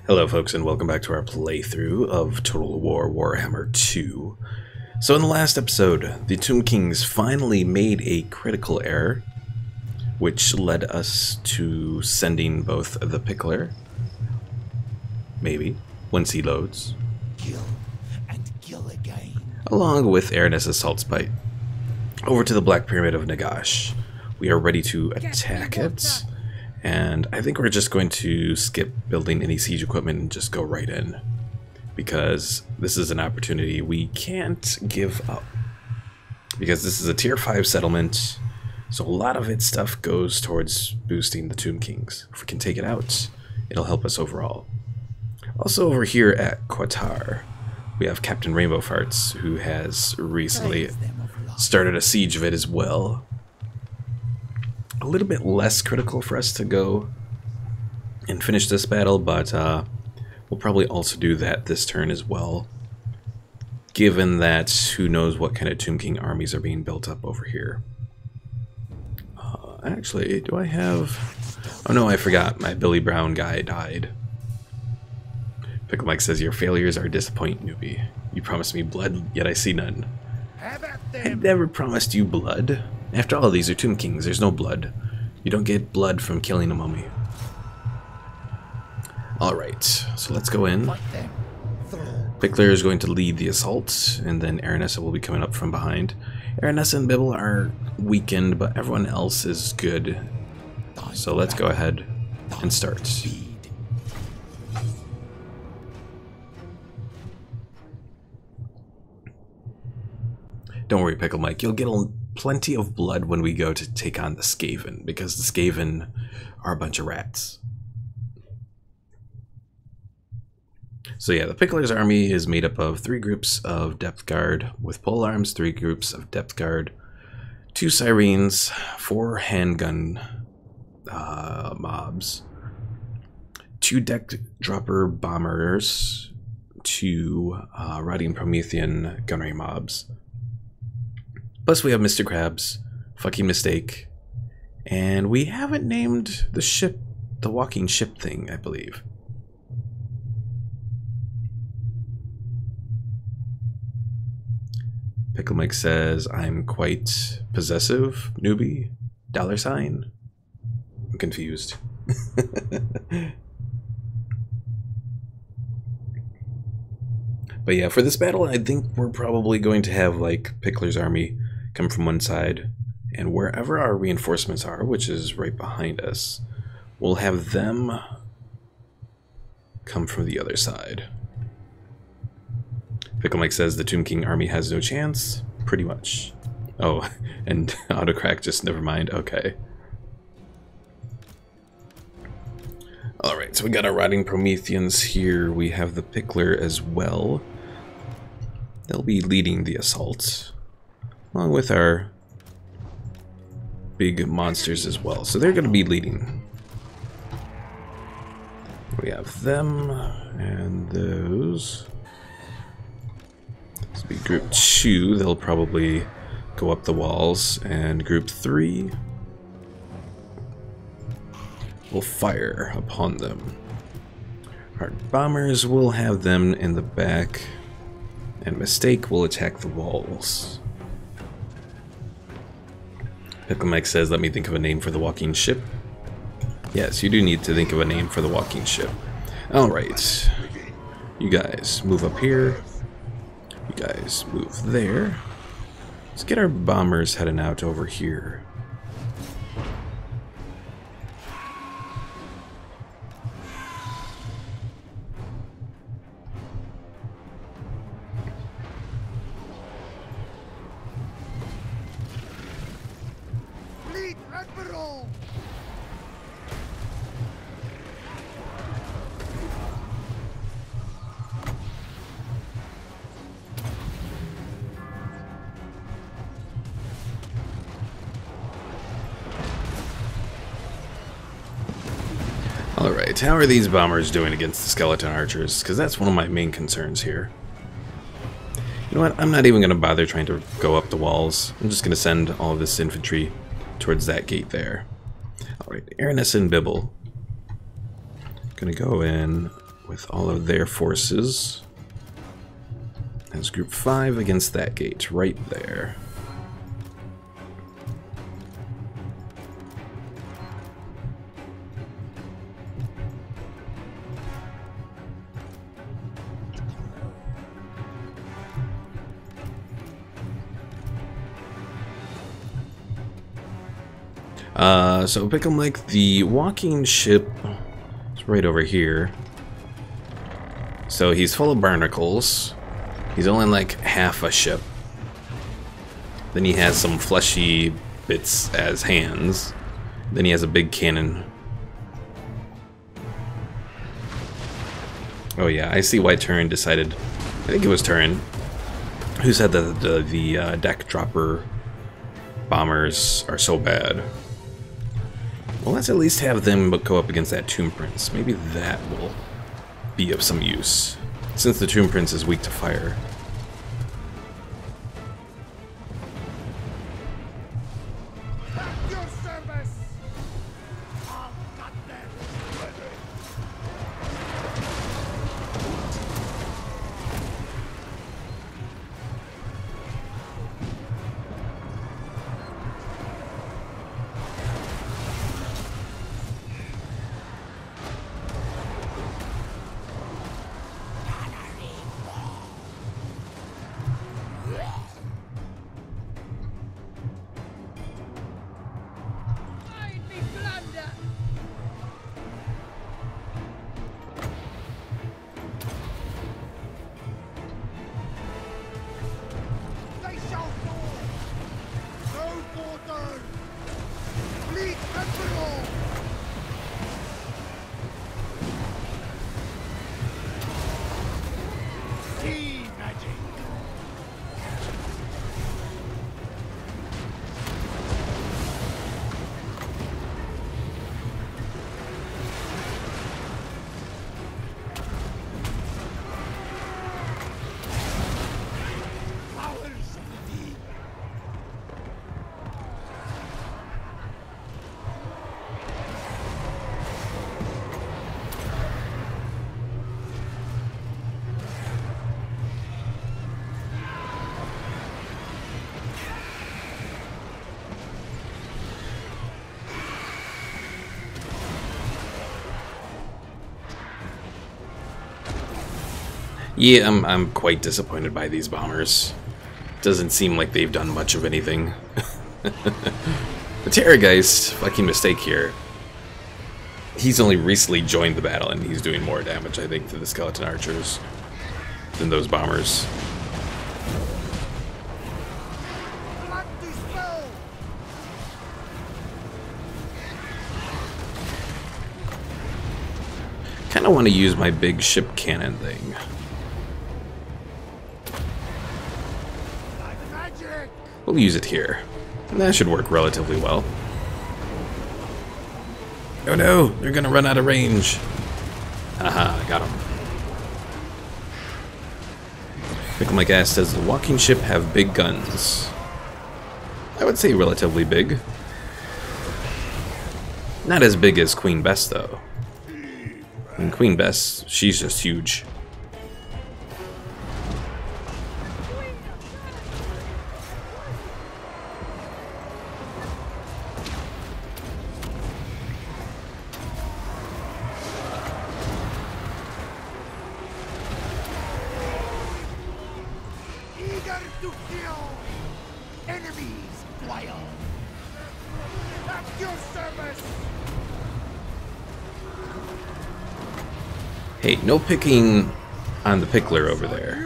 Hello folks, and welcome back to our playthrough of Total War Warhammer 2. So in the last episode, the Tomb Kings finally made a critical error, which led us to sending both the Pickler, maybe, once he loads, kill and kill again, along with Aranessa Saltspite, over to the Black Pyramid of Nagash. We are ready to attack it. And I think we're just going to skip building any siege equipment and just go right in. Because this is an opportunity we can't give up. Because this is a tier 5 settlement, so a lot of its stuff goes towards boosting the Tomb Kings. If we can take it out, it'll help us overall. Also over here at Qatar, we have Captain Rainbow Farts, who has recently started a siege of it as well. A little bit less critical for us to go and finish this battle, but we'll probably also do that this turn as well, given that who knows what kind of Tomb King armies are being built up over here. Actually, do I have... Oh no, I forgot. My Billy Brown guy died. Pickle Mike says, your failures are disappointing, newbie. You promised me blood, yet I see none. I never promised you blood. After all, these are Tomb Kings. There's no blood. You don't get blood from killing a mummy. Alright, so let's go in. Pickler is going to lead the assault, and then Aranessa will be coming up from behind. Aranessa and Bibble are weakened, but everyone else is good. So let's go ahead and start. Don't worry, Pickle Mike. You'll get plenty of blood when we go to take on the Skaven, because the Skaven are a bunch of rats. So yeah, the Pickler's army is made up of 3 groups of depth guard with pole arms, 3 groups of depth guard, 2 sirens, 4 handgun mobs, 2 deck dropper bombers, 2 rotting Promethean gunnery mobs. Plus we have Mr. Krabs, fucking mistake, and we haven't named the ship, the walking ship thing, I believe. Pickle Mike says, I'm quite possessive, newbie, $sign. I'm confused. But yeah, for this battle, I think we're probably going to have, like, Pickler's army come from one side, and wherever our reinforcements are, which is right behind us, we'll have them come from the other side. Pickle Mike says the Tomb King army has no chance, pretty much. Oh, and Autocrack just never mind, okay. Alright, so we got our rotting Prometheans here, we have the Pickler as well. They'll be leading the assault, along with our big monsters as well. So they're going to be leading. We have them and those. This will be group 2. They'll probably go up the walls. And group 3 will fire upon them. Our bombers will have them in the back. And Mistake will attack the walls. Pickle Mike says, let me think of a name for the walking ship. Yes, you do need to think of a name for the walking ship. Alright. You guys move up here. You guys move there. Let's get our bombers heading out over here. Alright, how are these bombers doing against the skeleton archers? Because that's one of my main concerns here. You know what, I'm not even going to bother trying to go up the walls. I'm just going to send all of this infantry towards that gate there. Alright, Aranessa and Bibble. Gonna go in with all of their forces. As Group 5 against that gate, right there. So pick him like the walking ship. It's right over here. So he's full of barnacles. He's only like half a ship. Then he has some fleshy bits as hands. Then he has a big cannon. Oh yeah, I see why Turin decided. I think it was Turin who said that the deck dropper bombers are so bad. Well, let's at least have them go up against that Tomb Prince. Maybe that will be of some use, since the Tomb Prince is weak to fire. Yeah, I'm quite disappointed by these bombers. Doesn't seem like they've done much of anything. The Terrorgeist, fucking mistake here. He's only recently joined the battle and he's doing more damage, I think, to the skeleton archers than those bombers. Kinda want to use my big ship cannon thing. We'll use it here. That should work relatively well. Oh no, they're gonna run out of range. Haha, got him. Pick 'em like ass. Does the walking ship have big guns? I would say relatively big. Not as big as Queen Bess though. And Queen Bess, she's just huge. To kill enemies, Whale. At your service. Hey, no picking on the pickler over there.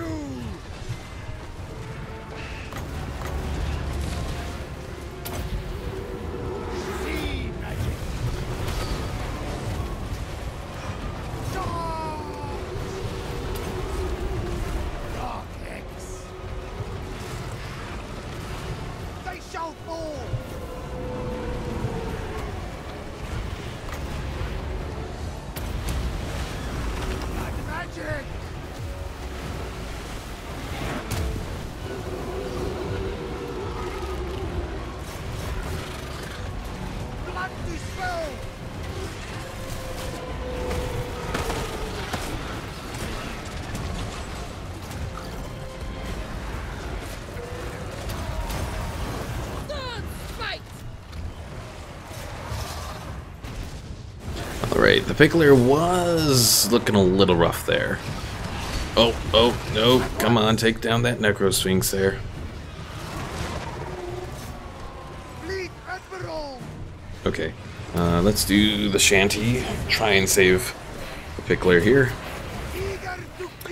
Alright, the Pickler was looking a little rough there. Oh, no, come on, take down that Necro Sphinx there. Okay, let's do the shanty. Try and save the Pickler here.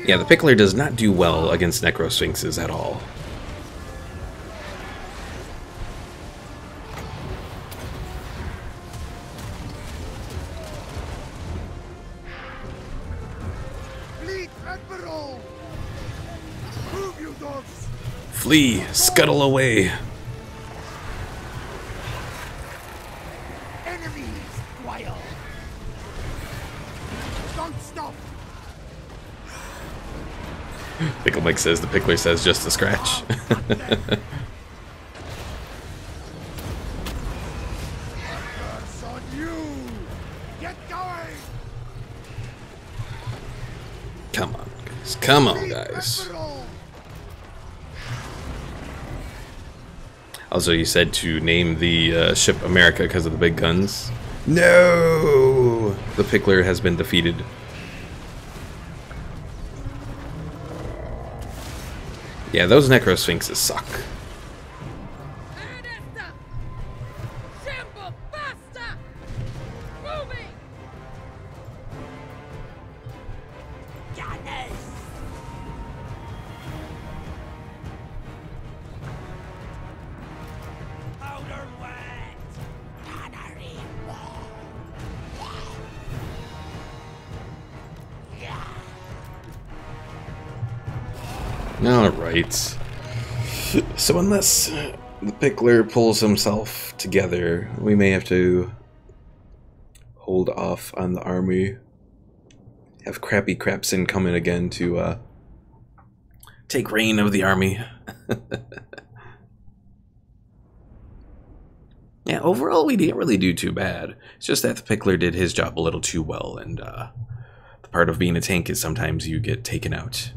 Yeah, the Pickler does not do well against Necro Sphinxes at all. Flee! Scuttle away! Enemies, wild! Don't stop! Pickle Mike says the Pickler says just a scratch. Curse on you! Get going! Come on, guys. Come on, guys. Also, you said to name the ship America because of the big guns. No! The Pickler has been defeated. Yeah, those Necro Sphinxes suck. Alright. So unless the Pickler pulls himself together, we may have to hold off on the army. Have Crappy Crapson come in again to take reign of the army. Yeah, overall we didn't really do too bad. It's just that the Pickler did his job a little too well, and the part of being a tank is sometimes you get taken out.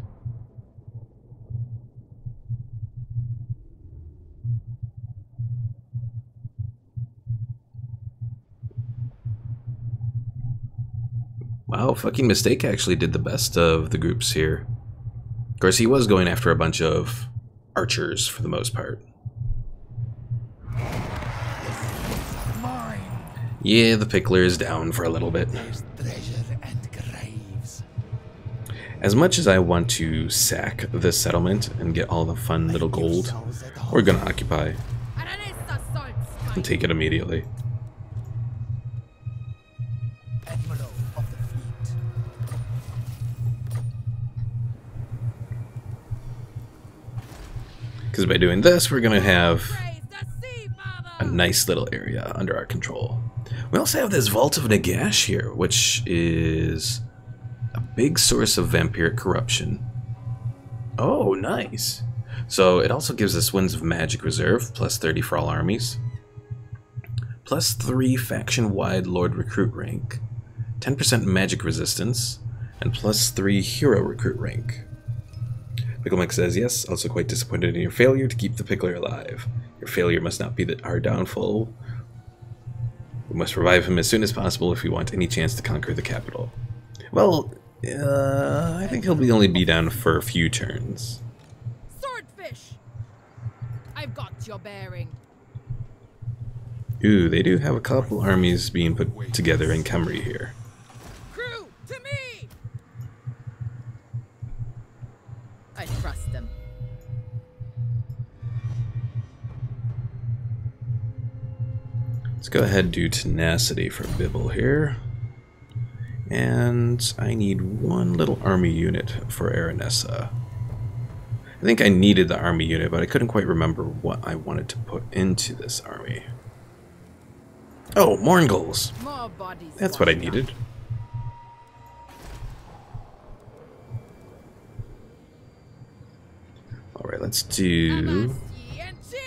Wow, fucking Mistake actually did the best of the groups here. Of course, he was going after a bunch of archers for the most part. Yeah, the Pickler is down for a little bit. As much as I want to sack this settlement and get all the fun little gold, we're gonna occupy and take it immediately. Because by doing this, we're going to have a nice little area under our control. We also have this Vault of Nagash here, which is a big source of vampiric corruption. Oh, nice. So it also gives us Winds of Magic Reserve, plus 30 for all armies. Plus 3 faction-wide Lord Recruit rank. 10% magic resistance, and plus 3 hero recruit rank. Pickle Mike says, yes, also quite disappointed in your failure to keep the Pickler alive. Your failure must not be our downfall. We must revive him as soon as possible if we want any chance to conquer the capital. Well, I think he'll only be down for a few turns. Swordfish! I've got your bearing. Ooh, they do have a couple armies being put together in Khemri here. Crew, to me! I trust them. Let's go ahead and do tenacity for Bibble here. And I need one little army unit for Aranessa. I think I needed the army unit, but I couldn't quite remember what I wanted to put into this army. Oh, Morngulls! More bodies. That's what I needed. Alright, let's do...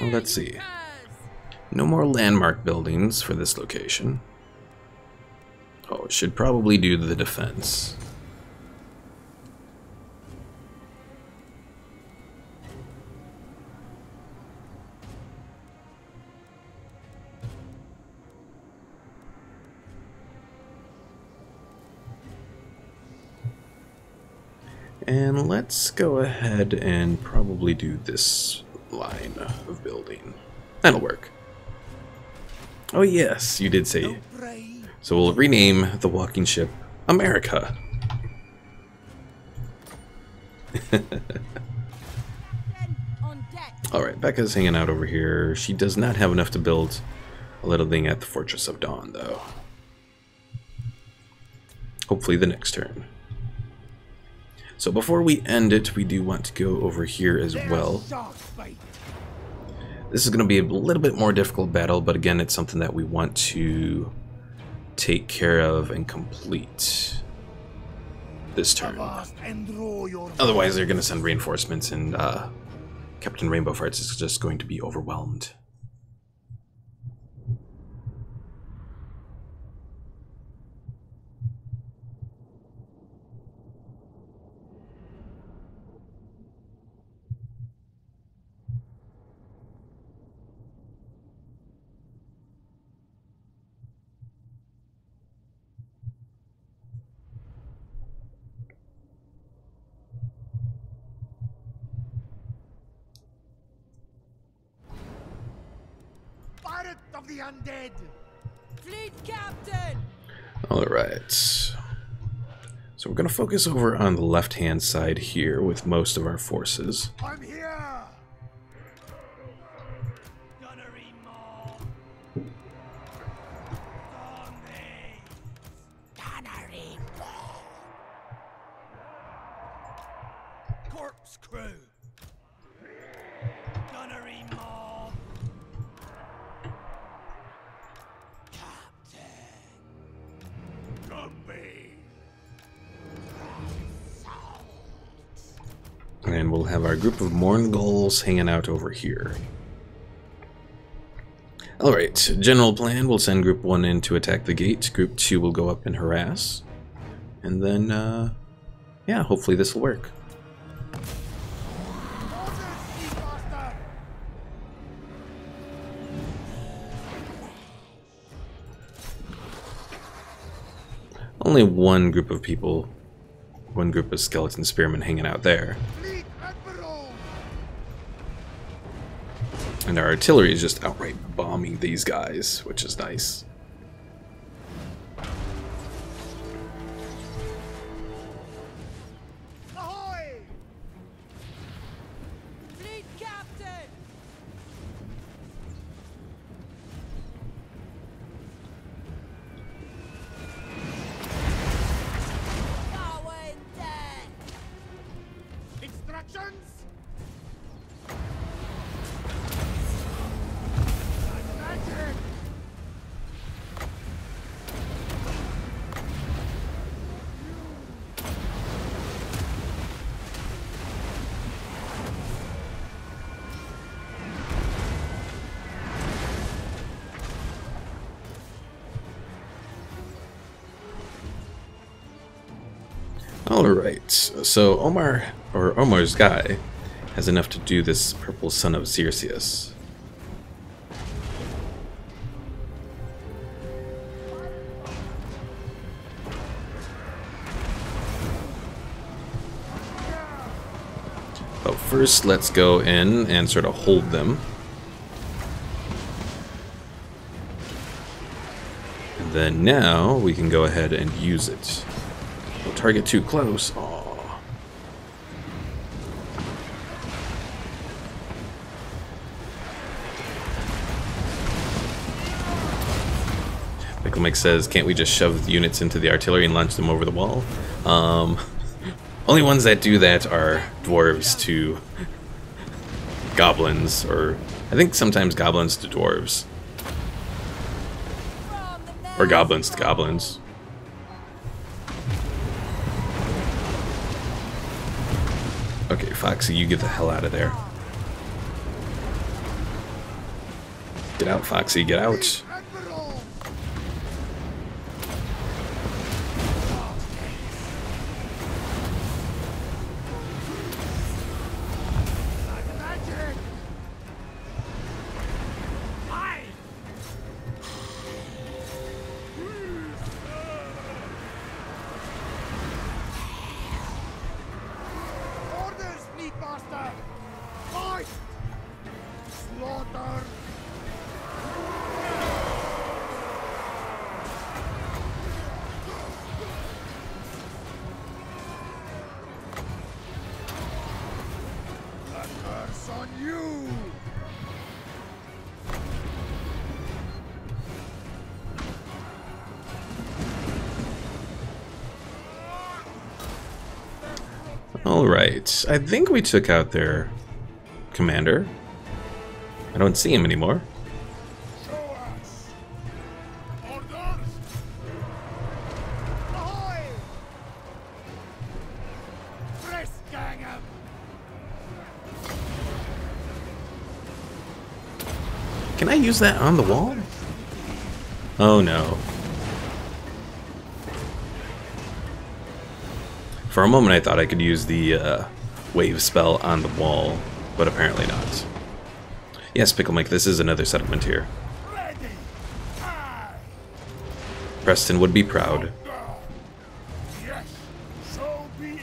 Well, let's see. No more landmark buildings for this location. Oh, it should probably do the defense. And let's go ahead and probably do this line of building. That'll work. Oh yes, you did say. So we'll rename the walking ship America. Alright, Becca's hanging out over here. She does not have enough to build a little thing at the Fortress of Dawn, though. Hopefully the next turn. So before we end it, we do want to go over here as well. This is going to be a little bit more difficult battle, but again, it's something that we want to take care of and complete this turn. Otherwise, they're going to send reinforcements, and Captain Rainbow Farts is just going to be overwhelmed. Of the undead. Fleet captain. All right. So we're going to focus over on the left-hand side here with most of our forces. I'm here. Gunnery mob. Gunnery mob. Corpse crew. Gunnery mob. And we'll have our group of Morngulls hanging out over here. Alright, general plan, we'll send Group 1 in to attack the gate. Group 2 will go up and harass. And then, yeah, hopefully this will work. Only one group of people, one group of skeleton spearmen hanging out there. And our artillery is just outright bombing these guys, which is nice. Ahoy! Fleet captain. Going dead. Instructions? Magic! Alright, so Omar's guy has enough to do this purple son of Xerxes. But first, let's go in and sort of hold them. And then now we can go ahead and use it. Don't target too close. Aww. Michael Mike says, can't we just shove the units into the artillery and launch them over the wall? Only ones that do that are dwarves to goblins, or I think sometimes goblins to dwarves. Or goblins to goblins. Okay, Foxy, you get the hell out of there. Get out, Foxy, get out. Admiral! Magic! Aye. on you! Alright, I think we took out their commander. I don't see him anymore. Show us! Orders! Ahoy! Press gang up! Can I use that on the wall? Oh no. For a moment I thought I could use the wave spell on the wall, but apparently not. Yes, Pickle Mike, this is another settlement here. Ready! Aye! Preston would be proud. Yes, so be it.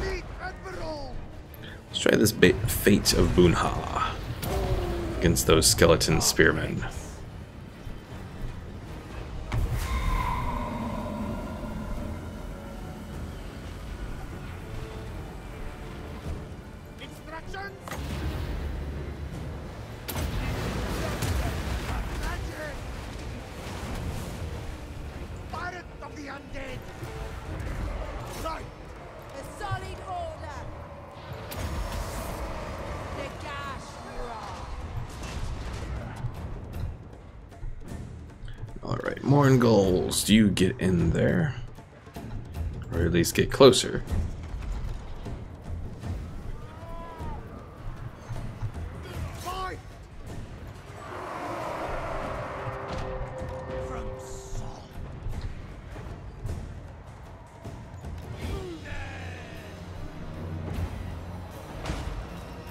Meet Admiral! Let's try this Fate of Boonha against those skeleton spearmen. Instructions! Magic! Pirate of the undead! Right! A solid order. Nagash, Alright, Morn Goals, do you get in there? Or at least get closer. Fight! From Saul.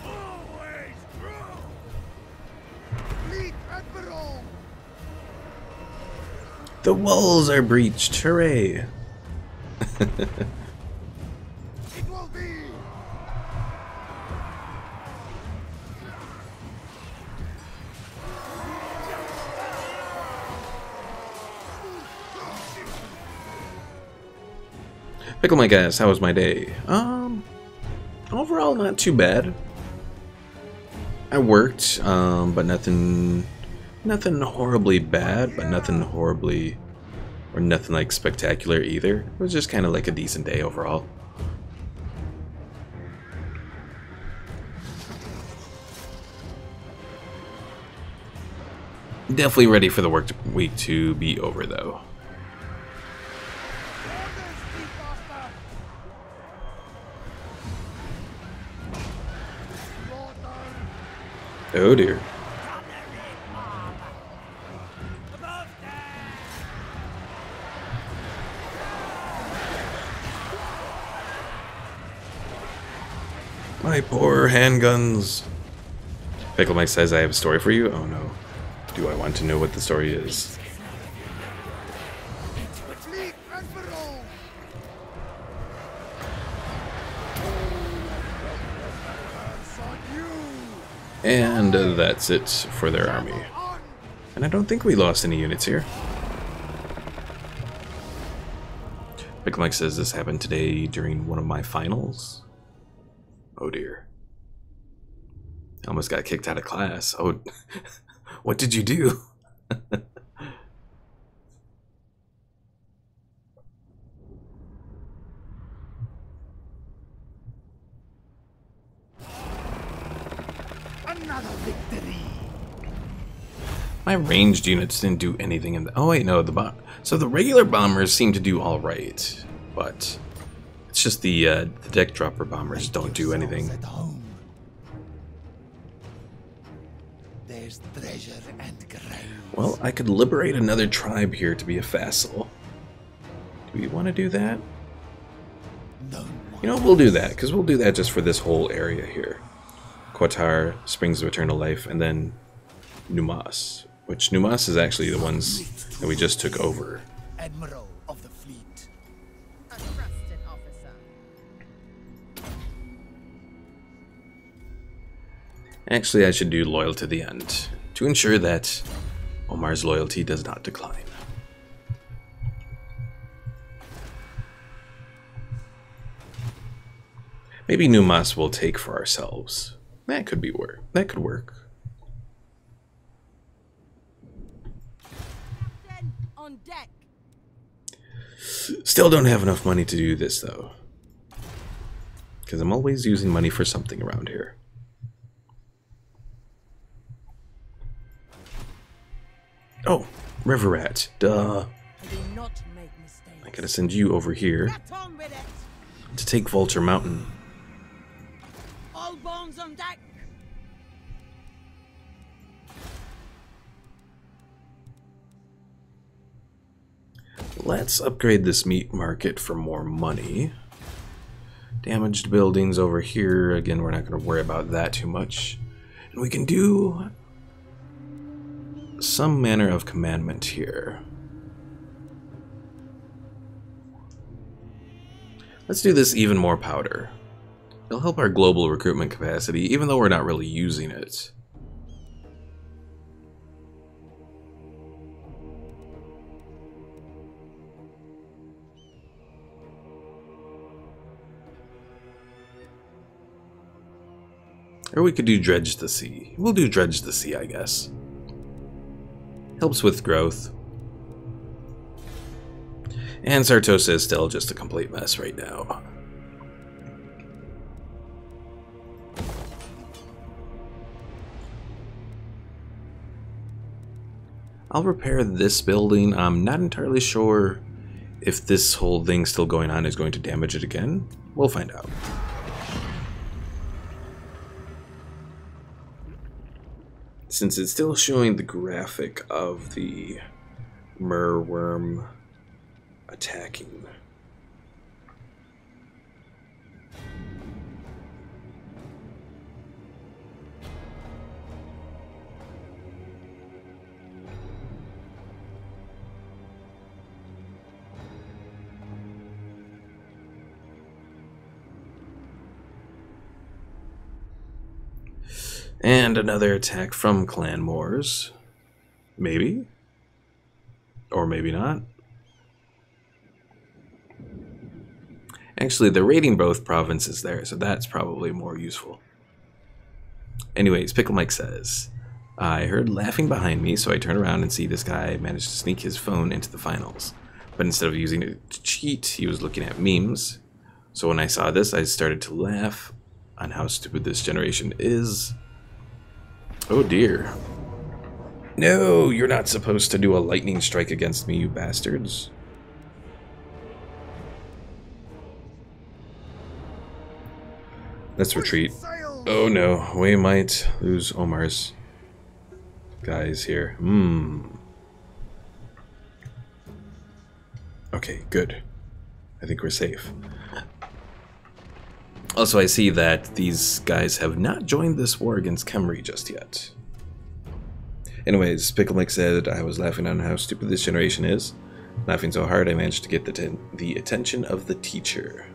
Always true! Meet Admiral! The walls are breached, hooray! It will be! Pickle Mike asks, how was my day? Overall not too bad. I worked, but nothing horribly bad, but nothing horribly, or nothing like spectacular either. It was just kind of like a decent day overall. Definitely ready for the work week to be over though. Orders, Speedmaster! Slaughter! Oh dear. Above there! My poor handguns. Pickle Mike says I have a story for you. Oh no. Do I want to know what the story is? Meet Admiral! That's on you! And that's it for their army. On! And I don't think we lost any units here. Pickle Mike says this happened today during one of my finals. Oh dear. I almost got kicked out of class. Oh, what did you do? Another victory! My ranged units didn't do anything in the... Oh wait, no, so the regular bombers seem to do alright, but it's just the deck dropper bombers don't do anything. At home. There's treasure and ground. Well, I could liberate another tribe here to be a vassal. Do we want to do that? No You know, we'll do that, because we'll do that just for this whole area here. Qatar, Springs of Eternal Life, and then Numas. Which Numas is actually the ones that we just took over. Admiral of the fleet. A trusted officer. Actually, I should do loyal to the end to ensure that Omar's loyalty does not decline. Maybe Numas will take for ourselves. That could be work. That could work. Captain, on deck. Still don't have enough money to do this though, because I'm always using money for something around here. Oh, River Rat. Duh. I do not make mistakes. I gotta send you over here Get on with it. to take Vulture Mountain. All bones on deck. Let's upgrade this meat market for more money. Damaged buildings over here. Again, we're not going to worry about that too much. And we can do some manner of commandment here. Let's do this even more powder. It'll help our global recruitment capacity, even though we're not really using it. Or we could do Dredge the Sea. We'll do Dredge the Sea, I guess. Helps with growth. And Sartosa is still just a complete mess right now. I'll repair this building. I'm not entirely sure if this whole thing still going on is going to damage it again. We'll find out. Since it's still showing the graphic of the merworm attacking. And another attack from Clan Moors. Maybe? Or maybe not. Actually, they're raiding both provinces there, so that's probably more useful. Anyways, Pickle Mike says, I heard laughing behind me, so I turn around and see this guy managed to sneak his phone into the finals. But instead of using it to cheat, he was looking at memes. So when I saw this, I started to laugh on how stupid this generation is. Oh dear. No, you're not supposed to do a lightning strike against me, you bastards. Let's retreat. Oh no, we might lose Omar's guys here. Okay, good. I think we're safe. Also, I see that these guys have not joined this war against Khemri just yet. Anyways, Pickle Mike said, I was laughing on how stupid this generation is. Laughing so hard I managed to get the attention of the teacher.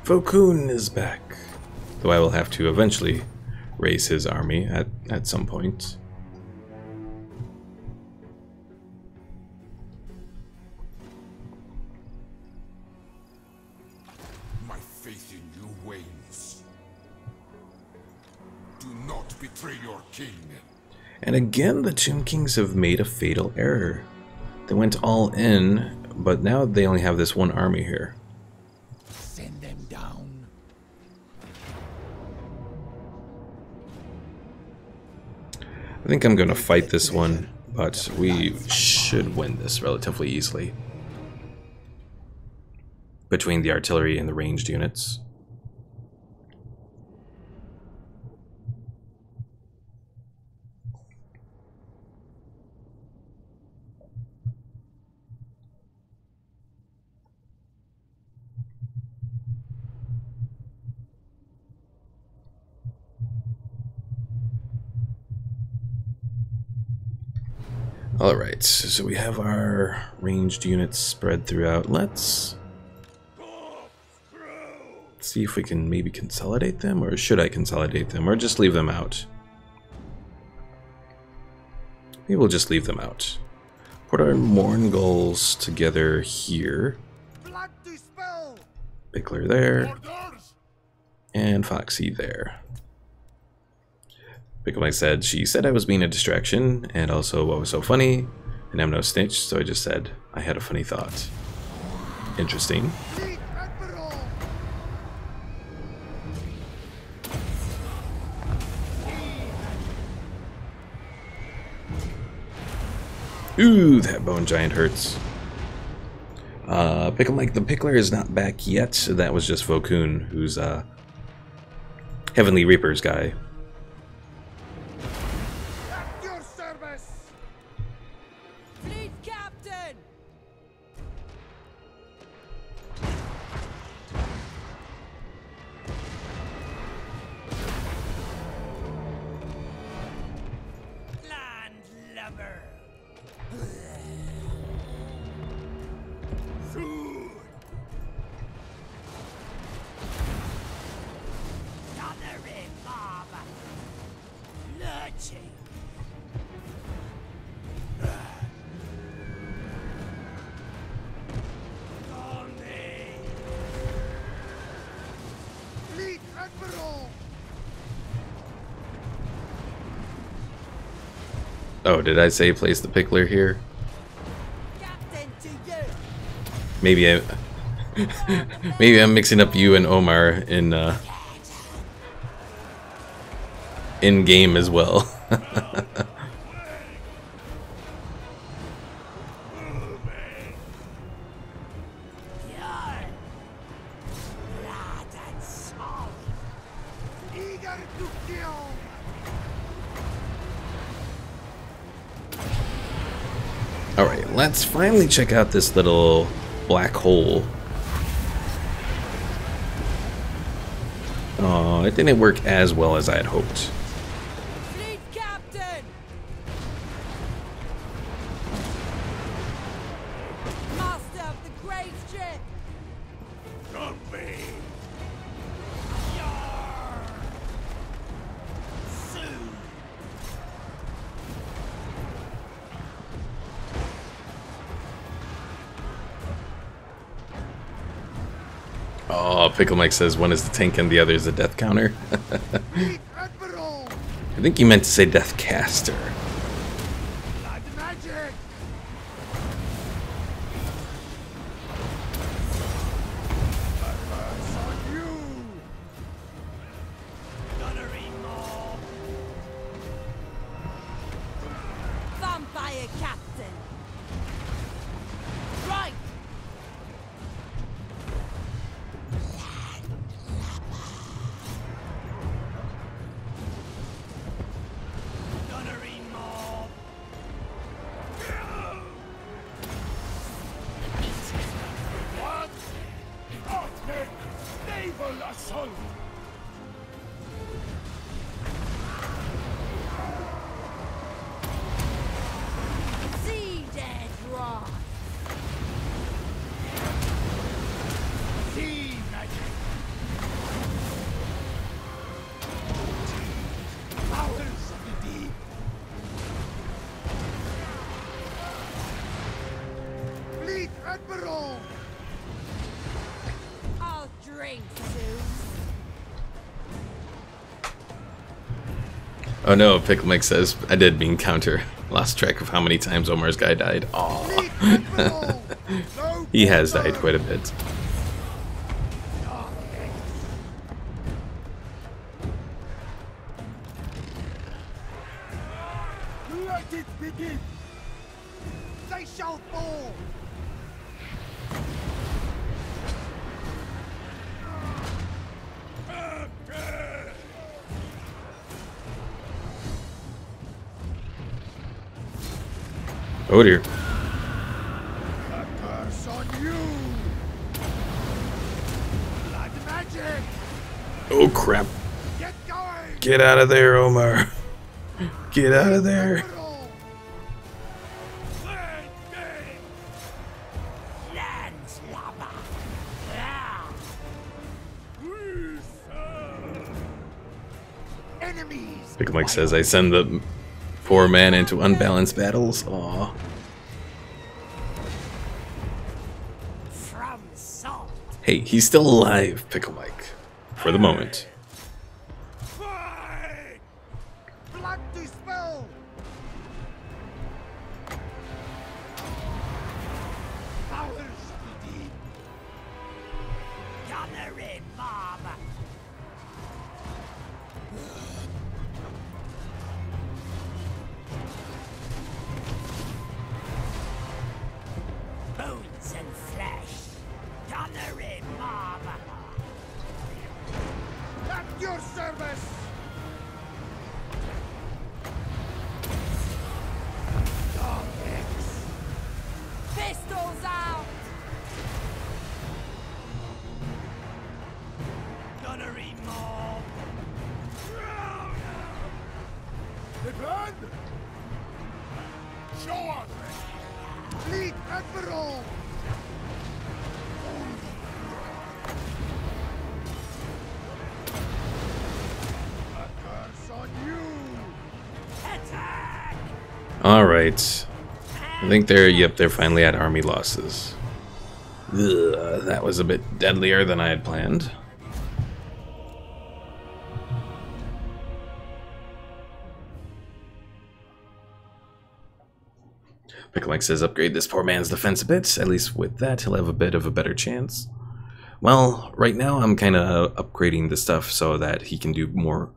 Fokun is back, though I will have to eventually raise his army at some point. My faith in you wanes. Do not betray your king. And again, the Tomb Kings have made a fatal error. They went all in, but now they only have this one army here. Send them down. I think I'm going to fight this one, but we should win this relatively easily. Between the artillery and the ranged units. Alright, so we have our ranged units spread throughout. Let's see if we can maybe consolidate them, or should I consolidate them, or just leave them out? Maybe we'll just leave them out. Put our Morngulls together here. Blood to spill. Pickler there, Orders! and Foxy there. Pickle, like I said, she said I was being a distraction, and also what was so funny, and I'm no snitch, so I just said I had a funny thought. Interesting. Lead Admiral. Ooh, that bone giant hurts. Pickle, like the Pickler is not back yet, so that was just Vokun, who's Heavenly Reaper's guy. At your service. Fleet captain! Landlubber. Gathering mob. Lurching. Lead Admiral. Oh, did I say place the Pickler here? Captain to you! Maybe I... Maybe I'm mixing up you and Omar in game as well. Blood and salt. Eager to kill. Alright, let's finally check out this little black hole. Oh, it didn't work as well as I had hoped. Fleet captain! Master of the great ship! Zombie! Soon. Oh, Pickle Mike says one is the tank and the other is the death counter. Lead Admiral. I think you meant to say death caster. Blood magic. Advance on you. Gunnery mob. Vampire captain! Right! Gunnery mob. What? Arctic naval assault! Sea dead rot! Sea magic. Powers of the deep. Fleet Admiral. I'll drink soon. Oh no, Pickle Mike says I did mean counter. Lost track of how many times Omar's guy died. Aw. Fleet Admiral. No He has died quarter. quite a bit. Let it begin. They shall fall. Oh dear. A curse on you. Blood magic. Oh crap. Get going. Get out of there, Omar. Get out of there. Admiral. Pickle Mike says, I send the poor man into unbalanced battles. Aw. From salt. Hey, he's still alive, Pickle Mike. For the moment. Fight! Blood to spill! Powers be deep. Gunnery mob. Bones and flesh. Gunnery mob. At your service! Pistols out! Gunnery mob. Defend! Show us! Fleet Admiral! A curse on you! Attack! Alright. I think they're finally at army losses. Ugh, that was a bit deadlier than I had planned. Pickle Mike says, upgrade this poor man's defense a bit. At least with that, he'll have a bit of a better chance. Well, right now I'm kind of upgrading the stuff so that he can do more.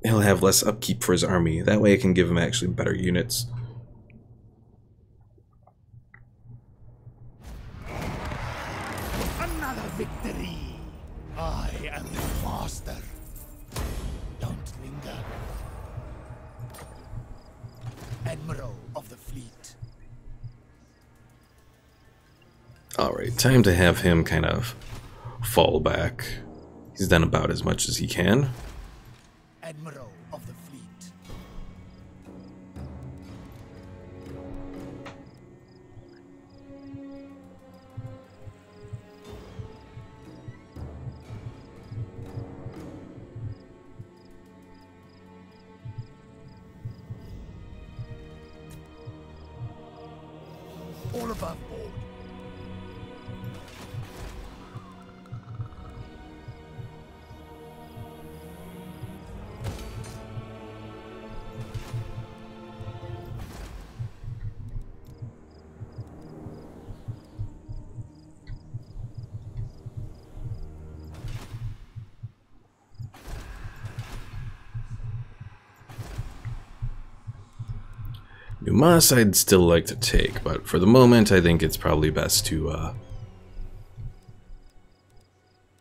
He'll have less upkeep for his army. That way I can give him actually better units. Another victory. I am the master. Don't linger. Admiral of the fleet. Alright, time to have him kind of fall back. He's done about as much as he can. Admiral of the fleet. All above board. Dumas I'd still like to take, but for the moment I think it's probably best to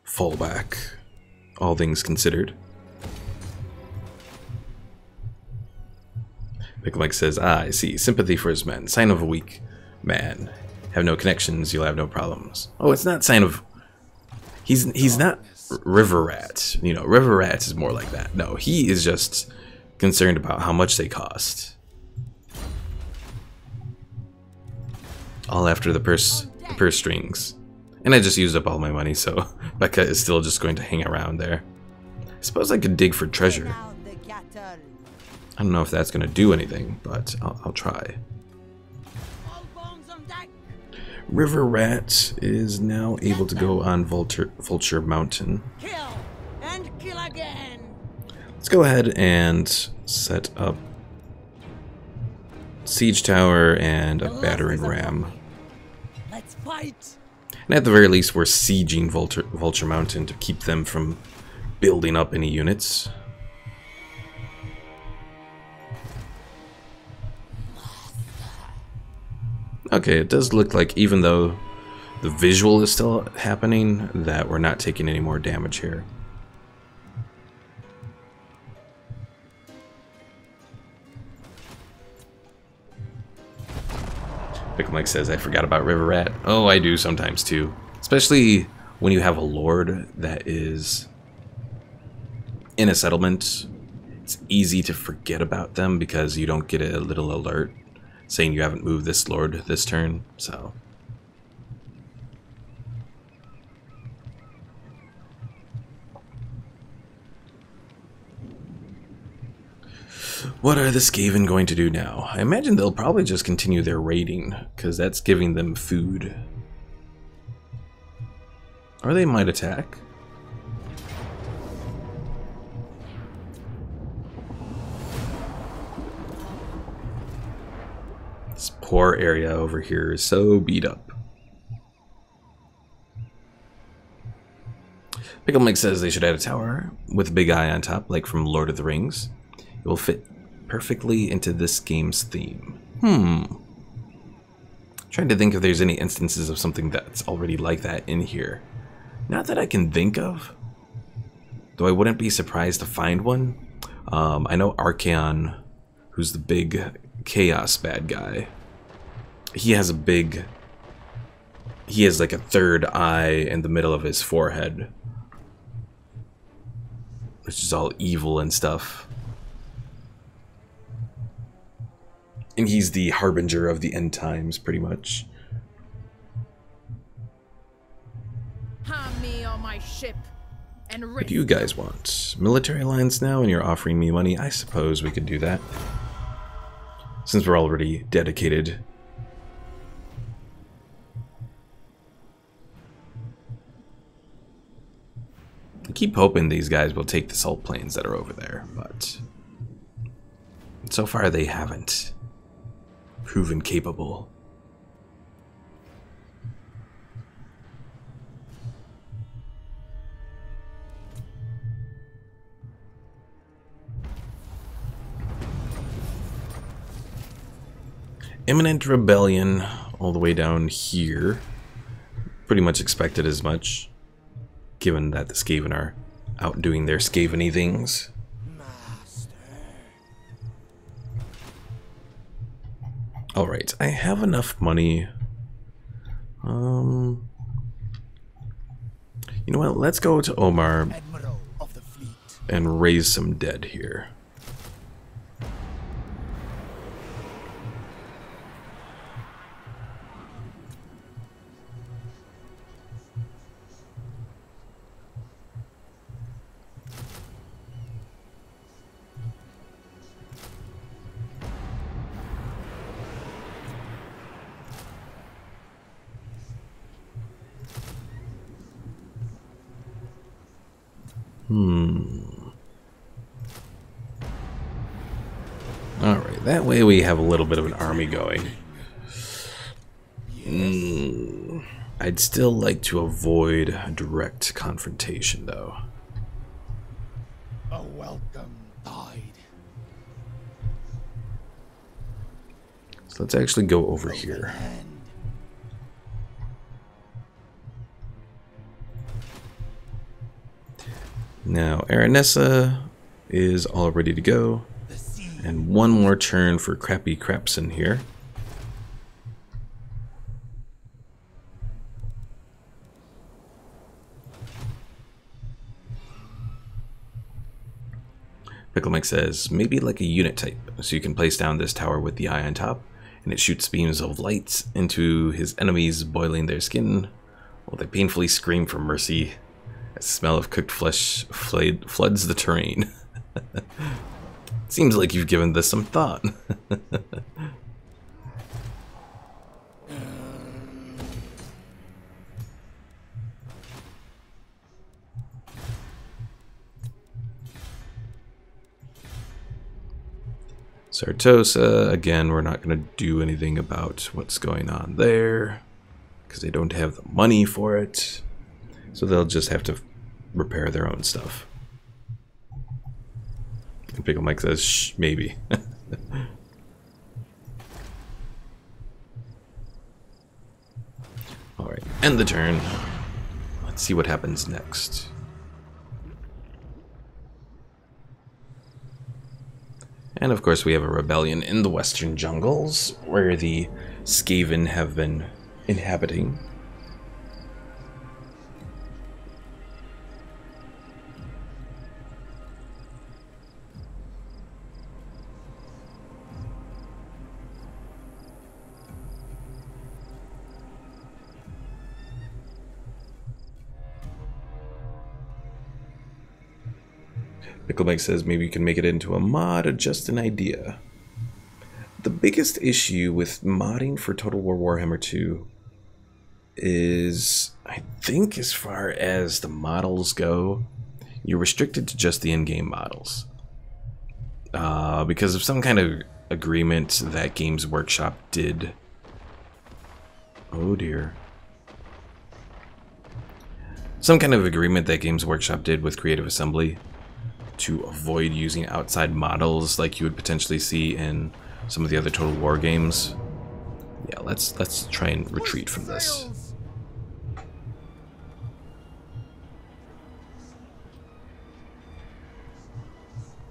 fall back, all things considered. Pickle Mike says, I see. Sympathy for his men. Sign of a weak man. Have no connections, you'll have no problems. Oh, it's not sign of... He's not River Rat. You know, River Rat is more like that. No, he is just concerned about how much they cost. All after the purse strings. And I just used up all my money, so Becca is still just going to hang around there. I suppose I could dig for treasure. Down the cattle. I don't know if that's going to do anything, but I'll try. All bones on deck. River Rat is now able to go on Vulture Mountain. Kill and kill again. Let's go ahead and set up Siege Tower and a battering ram. Let's fight. And at the very least, we're sieging Vulture Mountain to keep them from building up any units. Okay, it does look like even though the visual is still happening, that we're not taking any more damage here. Pickle Mike says, I forgot about River Rat. Oh, I do sometimes too. Especially when you have a lord that is in a settlement. It's easy to forget about them because you don't get a little alert saying you haven't moved this lord this turn, so... What are the Skaven going to do now? I imagine they'll probably just continue their raiding, because that's giving them food. Or they might attack. This poor area over here is so beat up. Pickle Mike says they should add a tower with a big eye on top, like from Lord of the Rings. It will fit perfectly into this game's theme. Trying to think if there's any instances of something that's already like that in here. Not that I can think of, though I wouldn't be surprised to find one. I know Archaon, who's the big chaos bad guy, he has like a third eye in the middle of his forehead, which is all evil and stuff. And he's the harbinger of the end times, pretty much. Hand me on my ship and What do you guys want? Military alliance now, and you're offering me money? I suppose we could do that, since we're already dedicated. I keep hoping these guys will take the salt plains that are over there, but so far they haven't proven capable. Imminent rebellion all the way down here. Pretty much expected as much, given that the Skaven are out doing their Skaven-y things. Alright, I have enough money. You know what, let's go to Omar Admiral of the fleet. and raise some dead here. Alright, that way we have a little bit of an army going. I'd still like to avoid a direct confrontation, though. A welcome tide. So let's actually go over here. And Now, Aranessa is all ready to go. the sea. And one more turn for Crappy Crapson here. Pickle Mike says, maybe like a unit type, so you can place down this tower with the eye on top, and it shoots beams of light into his enemies, boiling their skin, while they painfully scream for mercy. The smell of cooked flesh floods the terrain. Seems like you've given this some thought. Sartosa, again, we're not going to do anything about what's going on there, because they don't have the money for it. So they'll just have to repair their own stuff. And Pickle Mike says, shh, maybe. Alright, end the turn. Let's see what happens next. And of course we have a rebellion in the western jungles, where the Skaven have been inhabiting. Pickleback says maybe you can make it into a mod or just an idea. The biggest issue with modding for Total War Warhammer 2 is, I think as far as the models go, you're restricted to just the in-game models. Because of some kind of agreement that Games Workshop did. Oh dear. Some kind of agreement that Games Workshop did with Creative Assembly to avoid using outside models like you would potentially see in some of the other Total War games. Yeah, let's try and retreat from this.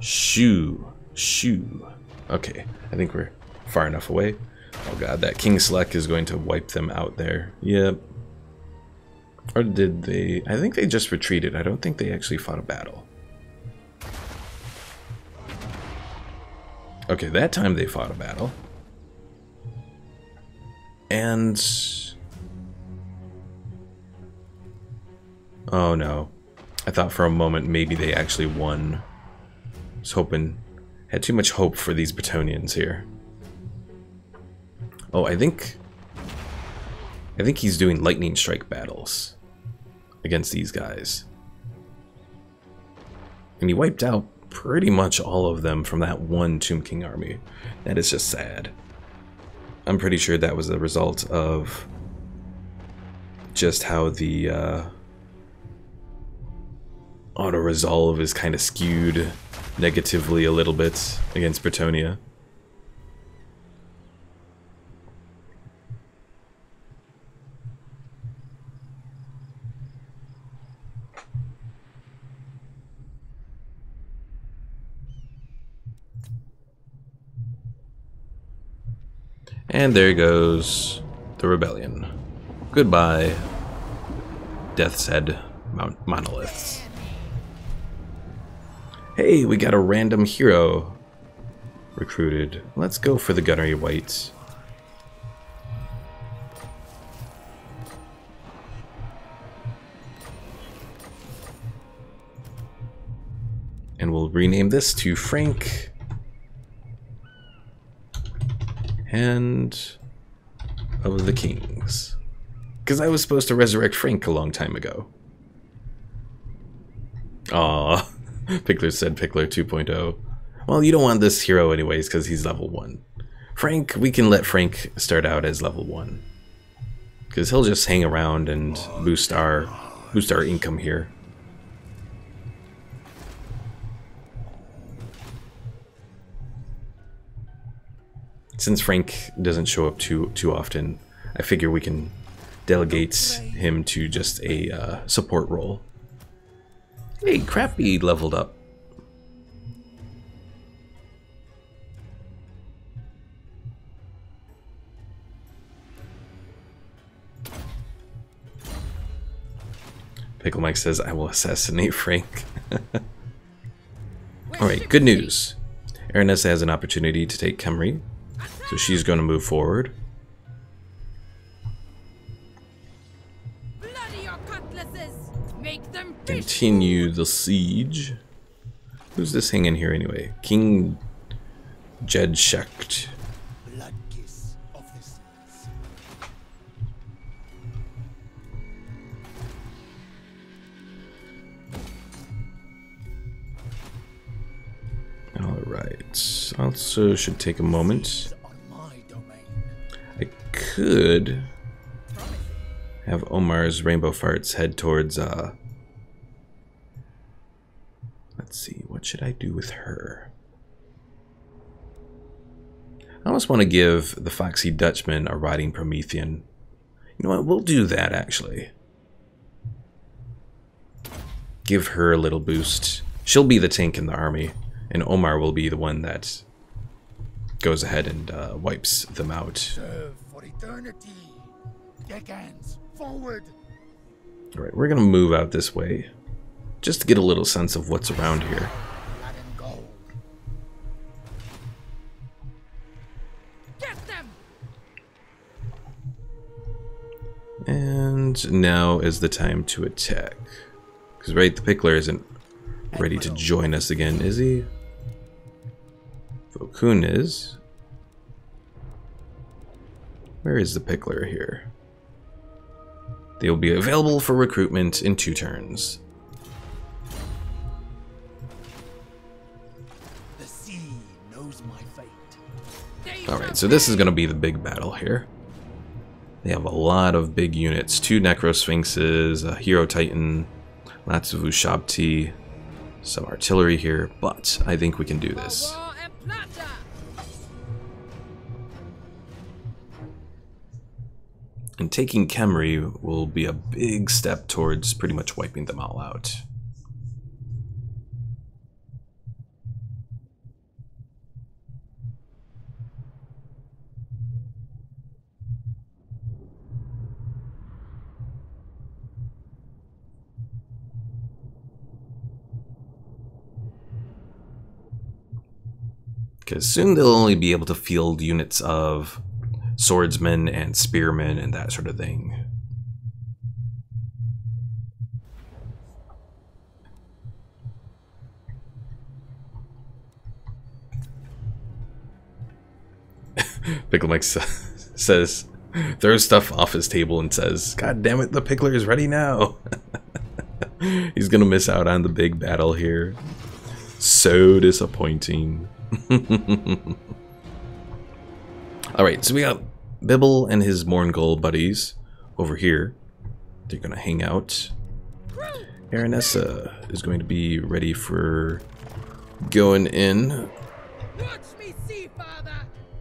Shoo. Okay, I think we're far enough away. Oh god, that King Select is going to wipe them out there. Yep. Or did they? I think they just retreated. I don't think they actually fought a battle. Okay, that time they fought a battle. And... oh no. I thought for a moment maybe they actually won. I was hoping... had too much hope for these Bretonnians here. Oh, I think he's doing lightning strike battles against these guys. And he wiped out pretty much all of them from that one Tomb King army. That is just sad. I'm pretty sure that was the result of just how the auto-resolve is kind of skewed negatively a little bit against Bretonnia. And there goes the rebellion. Goodbye, Death's Head monoliths. Hey, we got a random hero recruited. Let's go for the Gunnery Whites. And we'll rename this to Frank. Hand of the Kings. Because I was supposed to resurrect Frank a long time ago. Aww. Pickler said Pickler 2.0. Well, you don't want this hero anyways because he's level 1. Frank, we can let Frank start out as level 1. Because he'll just hang around and boost our income here. Since Frank doesn't show up too often, I figure we can delegate him to just a support role. Hey, Crafty leveled up. Pickle Mike says, I will assassinate Frank. Alright, good news. Aranessa has an opportunity to take Khemri. So she's going to move forward. Continue the siege. Who's this hanging here anyway? King Jedshekt. Blood kiss of the seas. Alright. Also should take a moment. I could have Omar's Rainbow Farts head towards, let's see, what should I do with her? I almost want to give the Foxy Dutchman a Riding Promethean. You know what, we'll do that actually. Give her a little boost. She'll be the tank in the army, and Omar will be the one that goes ahead and wipes them out. Serve for eternity. Deckhands, forward. Alright, we're gonna move out this way, just to get a little sense of what's around here. Blood and gold. Get them! And now is the time to attack. Because, right, the Pickler isn't ready to join us again, is he? Vokun is. Where is the Pickler here? They will be available for recruitment in 2 turns. The sea knows my fate. Alright, so this is going to be the big battle here. They have a lot of big units. 2 Necrosphinxes, a Hero Titan, lots of Ushabti, some artillery here, but I think we can do this. And taking Khemri will be a big step towards pretty much wiping them all out. Because soon they'll only be able to field units of swordsmen and spearmen and that sort of thing. Pickle Mike says, throws stuff off his table and says, "God damn it, the Pickler is ready now." He's gonna miss out on the big battle here. So disappointing. Alright, so we got Bibble and his Mourngul buddies over here. They're gonna hang out. Aranessa is going to be ready for going in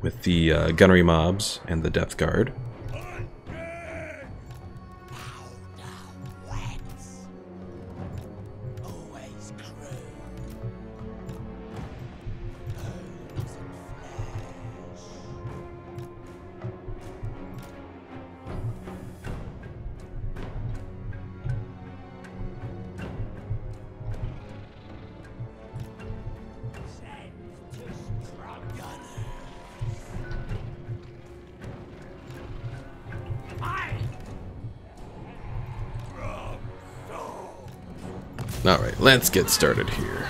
with the gunnery mobs and the Death Guard. Alright, let's get started here.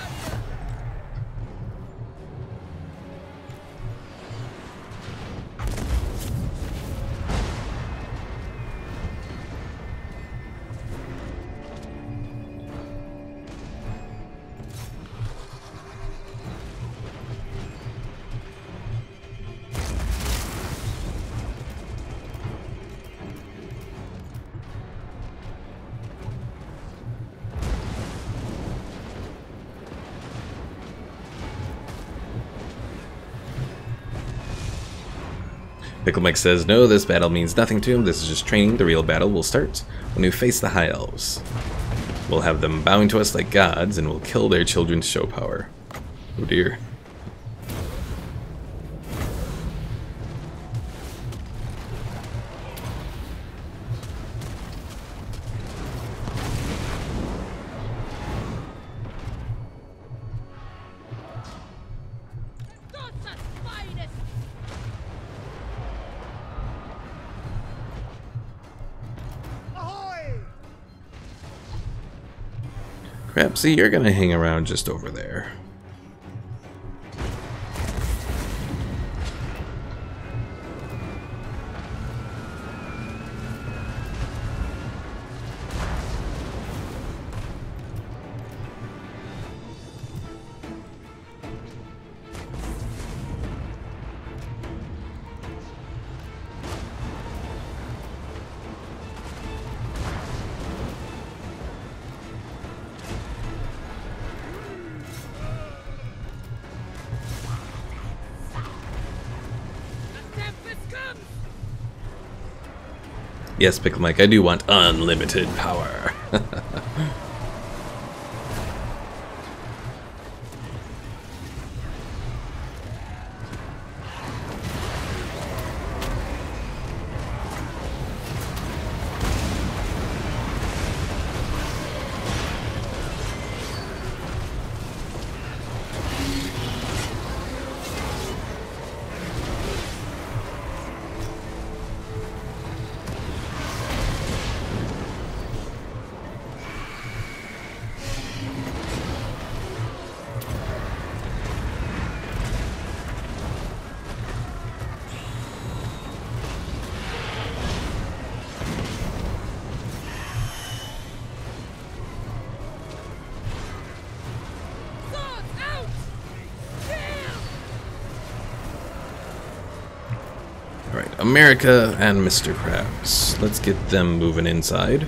Pickle Mike says, no, this battle means nothing to him. This is just training. The real battle will start when we face the High Elves. We'll have them bowing to us like gods, and we'll kill their children's show power. Oh dear. Crapsy, you're gonna hang around just over there. Yes, Pickle Mike, I do want unlimited power. America and Mr. Krabs. Let's get them moving inside.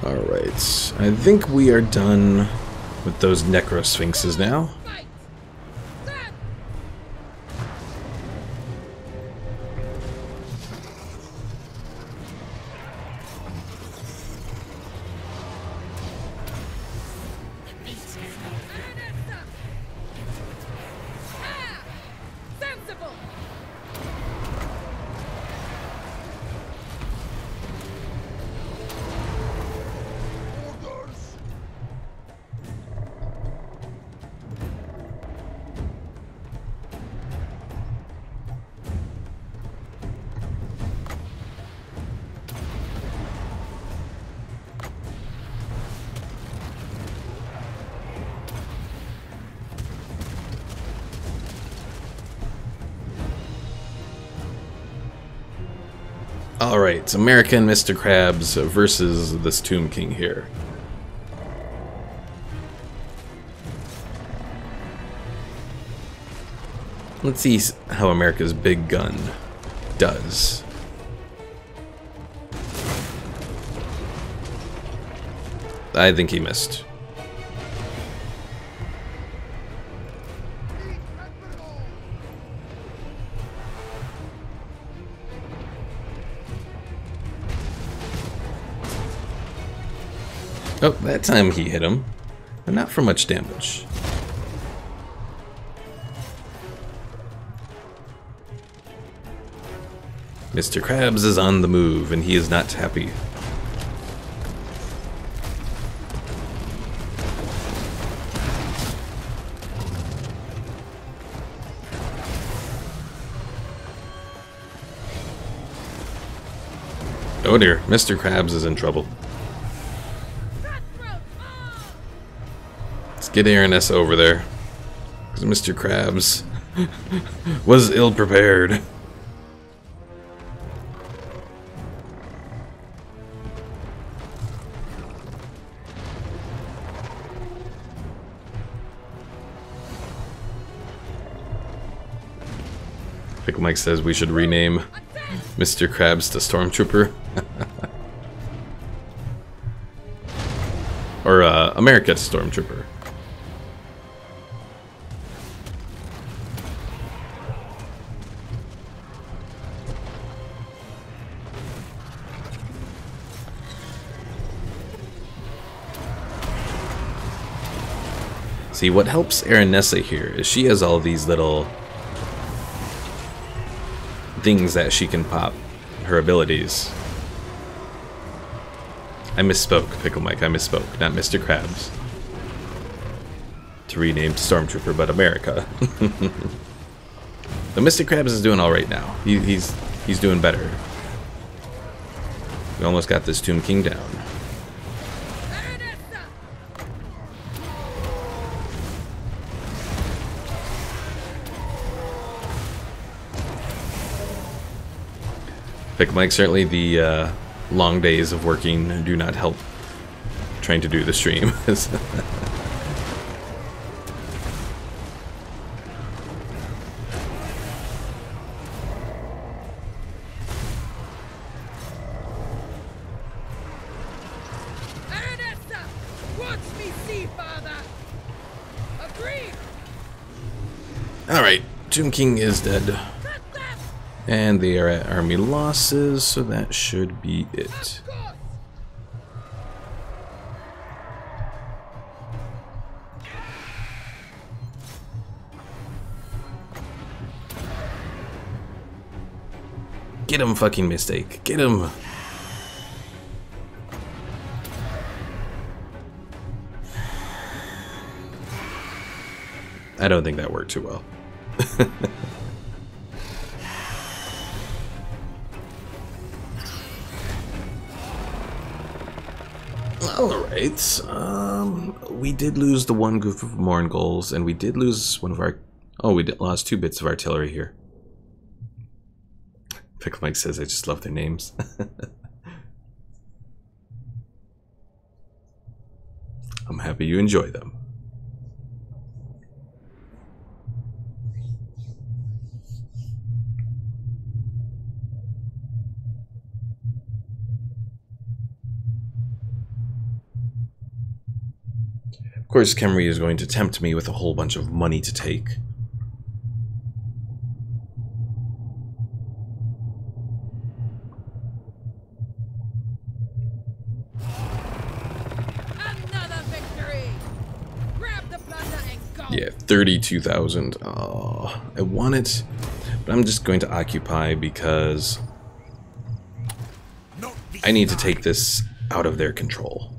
Alright, I think we are done with those necrosphinxes now. Alright, American Mr. Krabs versus this Tomb King here. Let's see how America's big gun does. I think he missed. Oh, that time he hit him, but not for much damage. Mr. Krabs is on the move, and he is not happy. Oh dear, Mr. Krabs is in trouble. Let's get Aranessa over there, because Mr. Krabs was ill-prepared. Pickle Mike says we should rename Mr. Krabs to Stormtrooper. Or America to Stormtrooper. See, what helps Aranessa here is she has all these little things that she can pop, her abilities. I misspoke, Pickle Mike, I misspoke, not Mr. Krabs. To rename to Stormtrooper, but America. But Mr. Krabs is doing alright now. He's doing better. We almost got this Tomb King down. Pick Mike, certainly the long days of working do not help trying to do the stream. Aranessa! Watch me see, father! Agree! Alright, Tomb King is dead. And they are at army losses, so that should be it. Get him, fucking mistake. Get him. I don't think that worked too well. Alright, we did lose the one group of Mourngulls, and we did lose one of our... Oh, we lost 2 bits of artillery here. Pickle Mike says I just love their names. I'm happy you enjoy them. Of course, Khemri is going to tempt me with a whole bunch of money to take. Another victory! Grab the plunder and go! Yeah, 32,000. Oh, I want it, but I'm just going to occupy because I need to take this out of their control.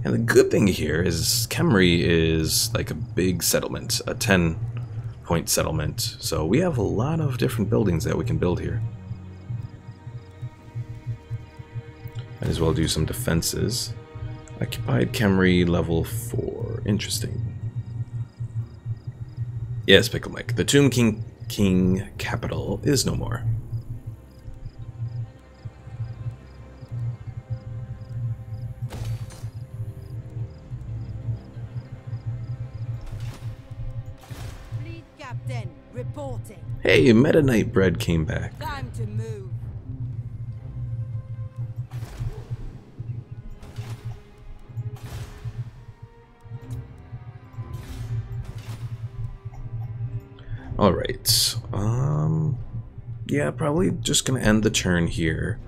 And the good thing here is Khemri is like a big settlement, a 10-point settlement. So we have a lot of different buildings that we can build here. Might as well do some defenses. Occupied Khemri level 4. Interesting. Yes, Pickle Mike. The Tomb King capital is no more. Captain, reporting. Hey, Meta Knight Bread came back. Time to move. Alright. Yeah, probably just gonna end the turn here.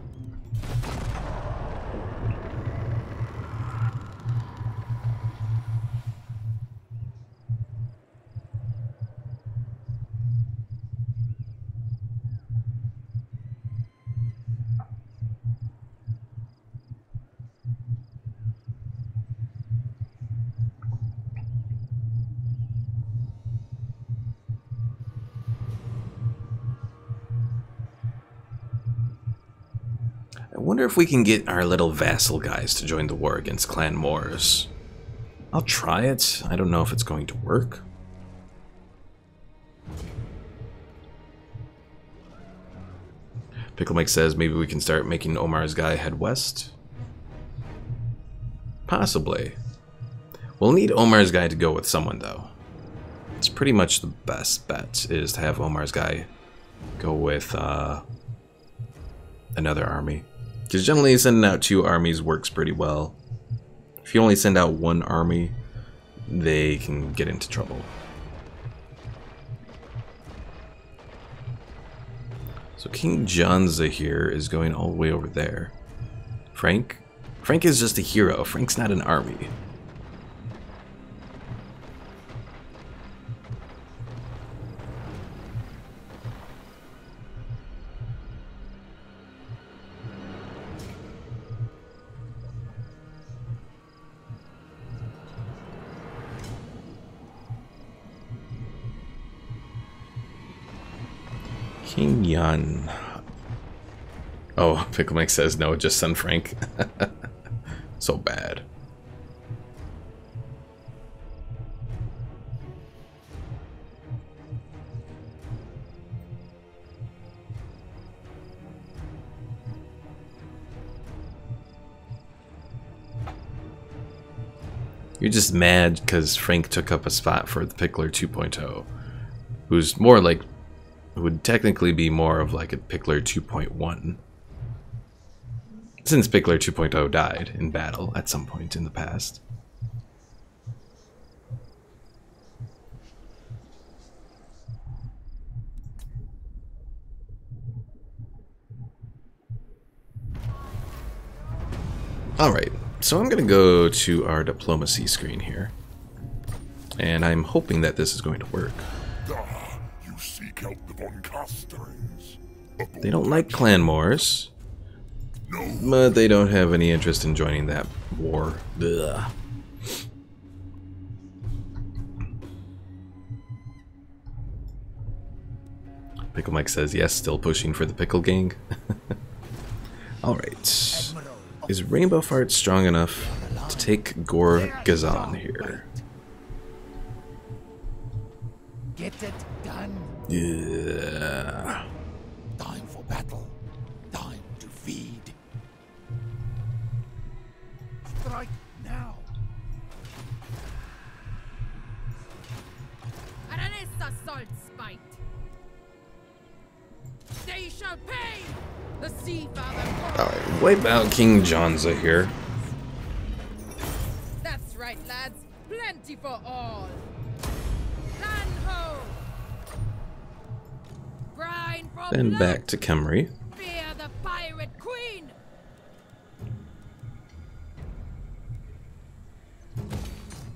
I wonder if we can get our little vassal guys to join the war against Clan Moors. I'll try it. I don't know if it's going to work. Pickle Mike says maybe we can start making Omar's guy head west. Possibly. We'll need Omar's guy to go with someone, though. It's pretty much the best bet, is to have Omar's guy go with another army. Because generally sending out 2 armies works pretty well. If you only send out 1 army, they can get into trouble. So King Janza here is going all the way over there. Frank? Frank is just a hero. Frank's not an army. King Yan. Oh, Pickle Mike says no, just send Frank. So bad. You're just mad because Frank took up a spot for the Pickler 2.0, who's more like, would technically be more of like a Pickler 2.1. Since Pickler 2.0 died in battle at some point in the past. Alright, so I'm going to go to our diplomacy screen here. And I'm hoping that this is going to work. Ah, you seek take out the Von Casterings. They don't like clan wars, but they don't have any interest in joining that war. Ugh. Pickle Mike says yes, still pushing for the pickle gang. Alright. Is Rainbow Fart strong enough to take Gazan here? Get it done. Yeah. Time for battle. Time to feed. Strike now. Aranessa Saltspite. They shall pay! The Sea Father. Alright, wipe out King Jonza here. That's right, lads. Plenty for all. Land ho! Brine for Then blood. back to Khemri. Fear the pirate queen!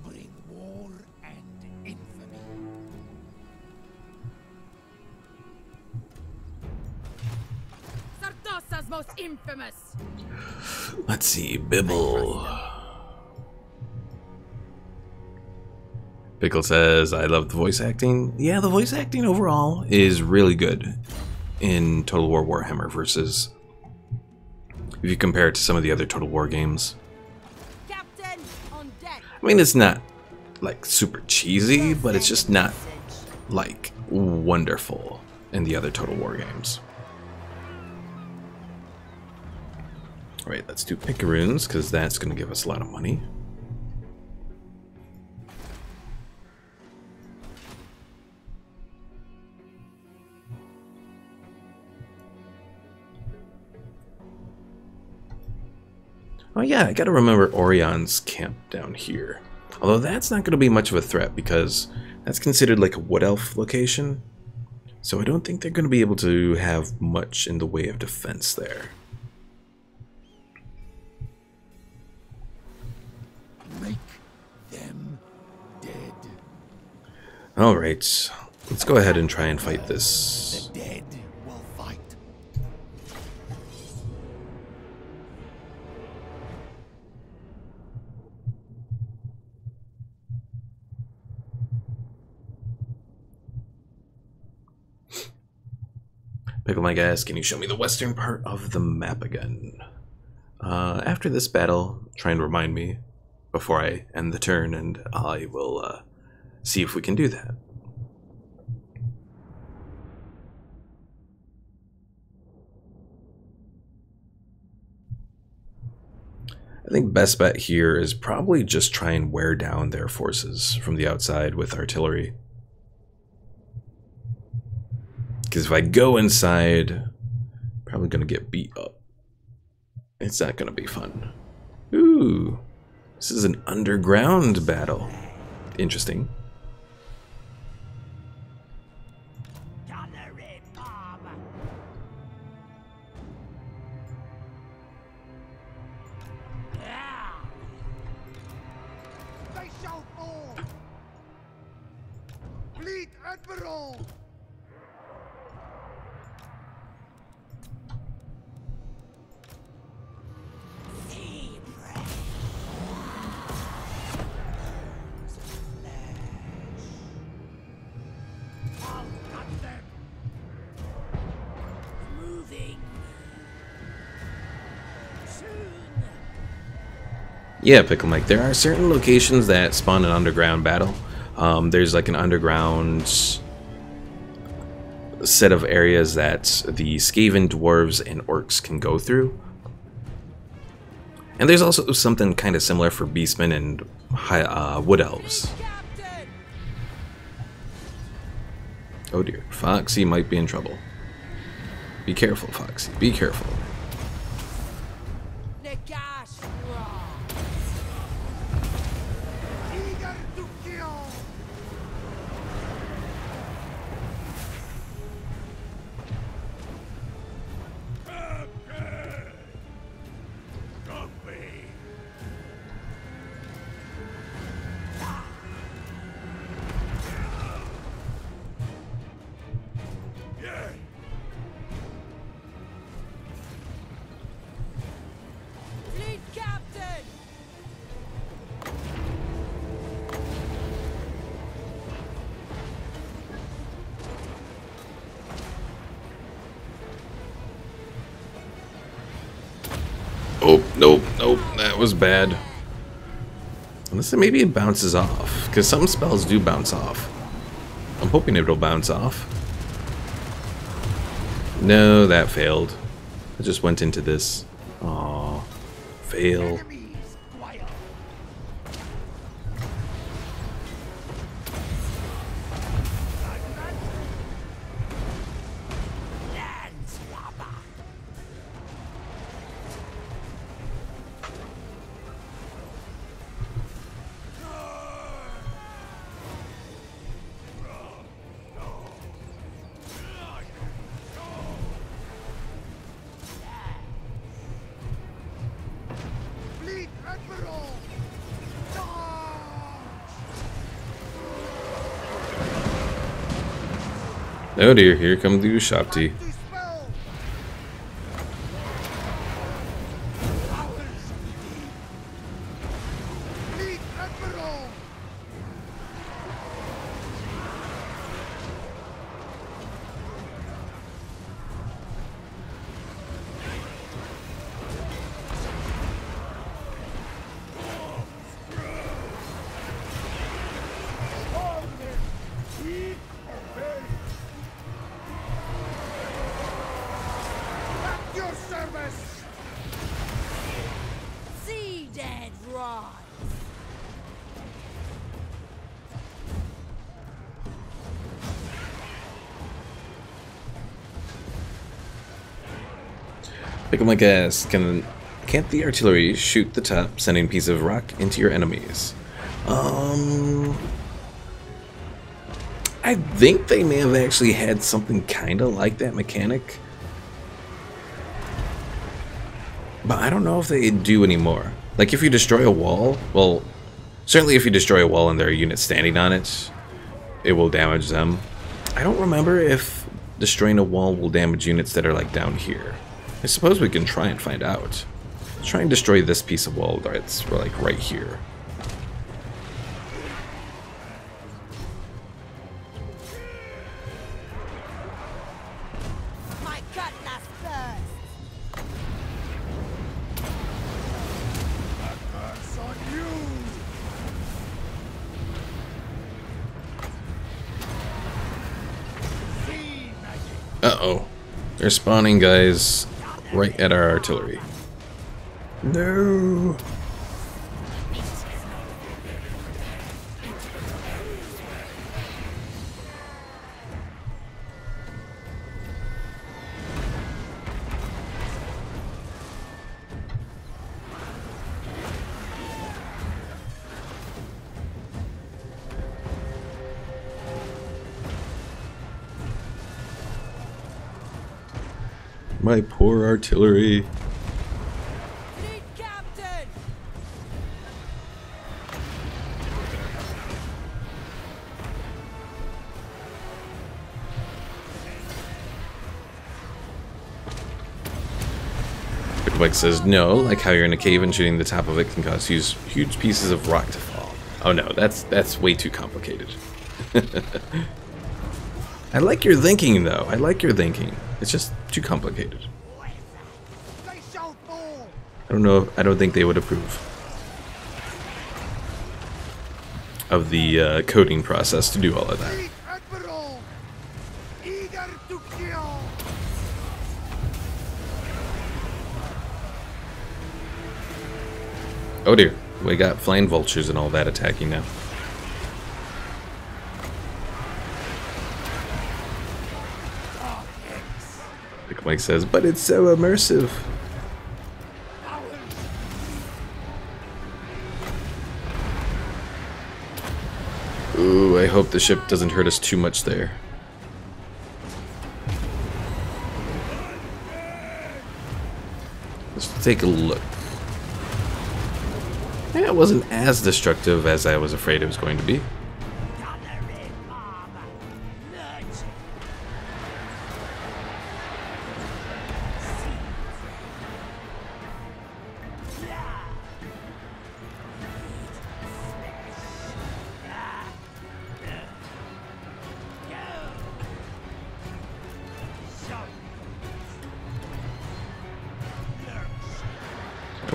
Bring war and infamy. Sartosa's most infamous! Let's see, Bibble. Pickle says, I love the voice acting. Yeah, the voice acting overall is really good in Total War Warhammer versus if you compare it to some of the other Total War games. Captain, on deck. I mean, it's not like super cheesy, but it's just not like wonderful in the other Total War games. Alright, let's do Picaroons because that's going to give us a lot of money. Oh yeah, I gotta remember Orion's camp down here. Although that's not gonna be much of a threat because that's considered like a wood elf location. So I don't think they're gonna be able to have much in the way of defense there. Make them dead. Alright, let's go ahead and try and fight this. The dead will fight. Pickle my gas, can you show me the western part of the map again? After this battle, try and remind me before I end the turn, and I will see if we can do that. I think best bet here is probably just try and wear down their forces from the outside with artillery. Because if I go inside, probably going to get beat up. It's not going to be fun. Ooh, this is an underground battle. Interesting. Gunnery mob. Yeah. They shall fall. Fleet Admiral. Sea breath. I'll cut them. Moving. Soon. Yeah, Pickle Mike, there are certain locations that spawn an underground battle. There's like an underground set of areas that the Skaven, dwarves, and orcs can go through. And there's also something kind of similar for beastmen and wood elves. Captain! Oh dear, Foxy might be in trouble. Be careful, Foxy, be careful. Nagash! Eager to kill. Copy. Nope, nope, nope. That was bad. Unless maybe it bounces off. Because some spells do bounce off. I'm hoping it'll bounce off. No, that failed. I just went into this. Aww. Fail. Enemies, quiet. Landslubber. Fleet Admiral. Oh dear, here come the Ushapti. Dispel. Fleet Admiral. At your service. See dead rise. Pick up my gas. Can't the artillery shoot the top, sending a piece of rock into your enemies? I think they may have actually had something kind of like that mechanic. But I don't know if they do anymore. Like if you destroy a wall, well, certainly if you destroy a wall and there are units standing on it, it will damage them. I don't remember if destroying a wall will damage units that are like down here. I suppose we can try and find out. Let's try and destroy this piece of wall that's like right here. My cutlass first. That's on you. See magic. Uh-oh. They're spawning guys right at our artillery. No. My poor artillery. Fleet captain. Mike says no, like how you're in a cave and shooting the top of it can cause huge pieces of rock to fall. Oh no, that's way too complicated. I like your thinking though. I like your thinking. It's just too complicated. They shall fall. I don't know. I don't think they would approve of the coding process to do all of that. Fleet Admiral. Eager to kill. Oh dear, we got flying vultures and all that attacking now. Like Mike says, but it's so immersive. Ooh, I hope the ship doesn't hurt us too much there. Let's take a look. Yeah, it wasn't as destructive as I was afraid it was going to be. Coloring armor. Nudge.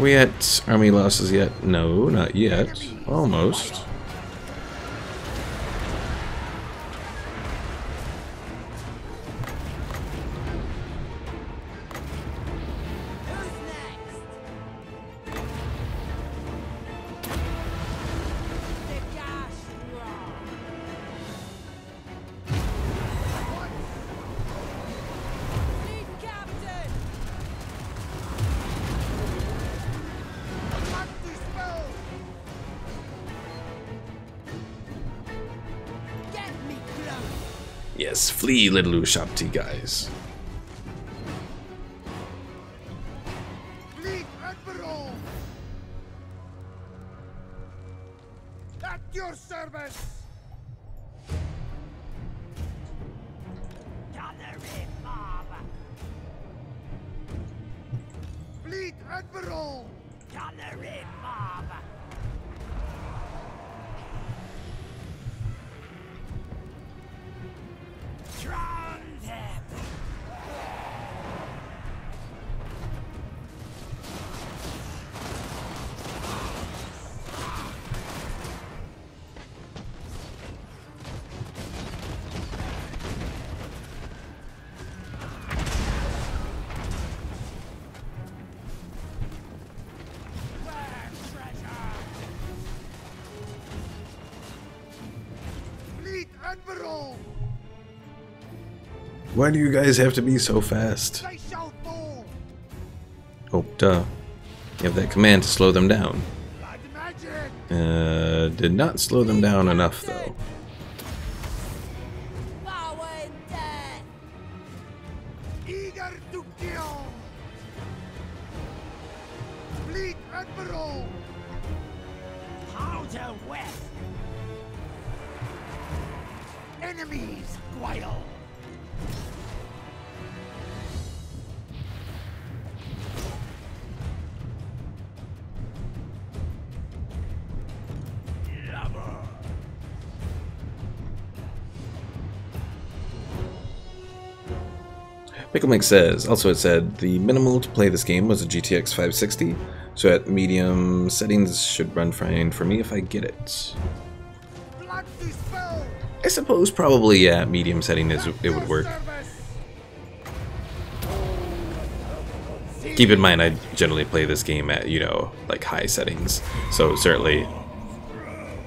Are we at army losses yet? No, not yet. Almost. Who's next? Nagash rock. Lead captain. Dispel! Get me close. Yes, flee, little Ushabti guys. Fleet Admiral! At your service! Gather in, mob. Fleet Admiral! Gather in, mob. Drown them. Fleet Admiral! Why do you guys have to be so fast? They shall fall! Oh, duh. You have that command to slow them down. Blood magic! Did not slow them down enough, though. Power and death. Eager to kill! Fleet Admiral! Powder wet. Enemies, Guile! Picklemix says, also it said, the minimal to play this game was a GTX 560, so at medium settings should run fine for me if I get it. Blood dispel! I suppose probably, yeah, medium setting it would work. Keep in mind, I generally play this game at, you know, like high settings, so certainly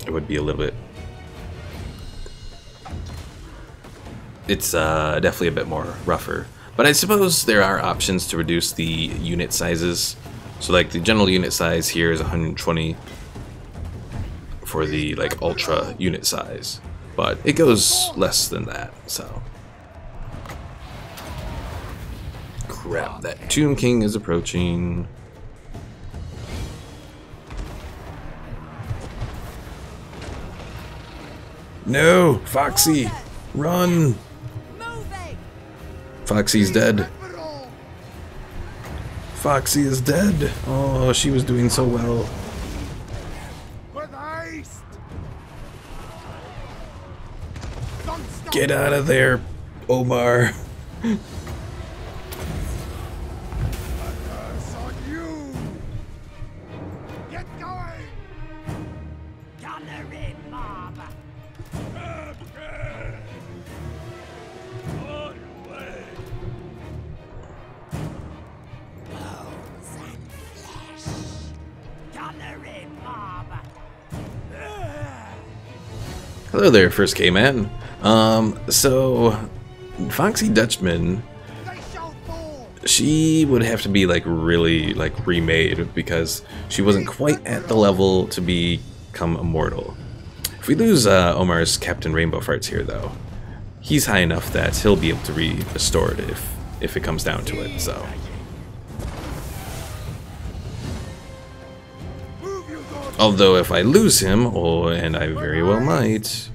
it would be a little bit... It's definitely a bit more rougher. But I suppose there are options to reduce the unit sizes. So like the general unit size here is 120 for the like ultra unit size. But it goes less than that, so... Crap, that Tomb King is approaching. No! Foxy! Run! Moving. Foxy's dead. Admiral! Foxy is dead. Oh, she was doing so well. With haste! Don't stop! Get out of there, Omar. Curse on you! Get going! Gather in, mob. Bones and flesh. Gather in, mob. Hello there, First K-Man. So Foxy Dutchman, They shall fall! she would have to be like really like remade because she wasn't quite at the level to become immortal. If we lose Omar's Captain Rainbow Farts here though, he's high enough that he'll be able to restore it if it comes down to it, so. Move you go! Although if I lose him, oh, and I very well might,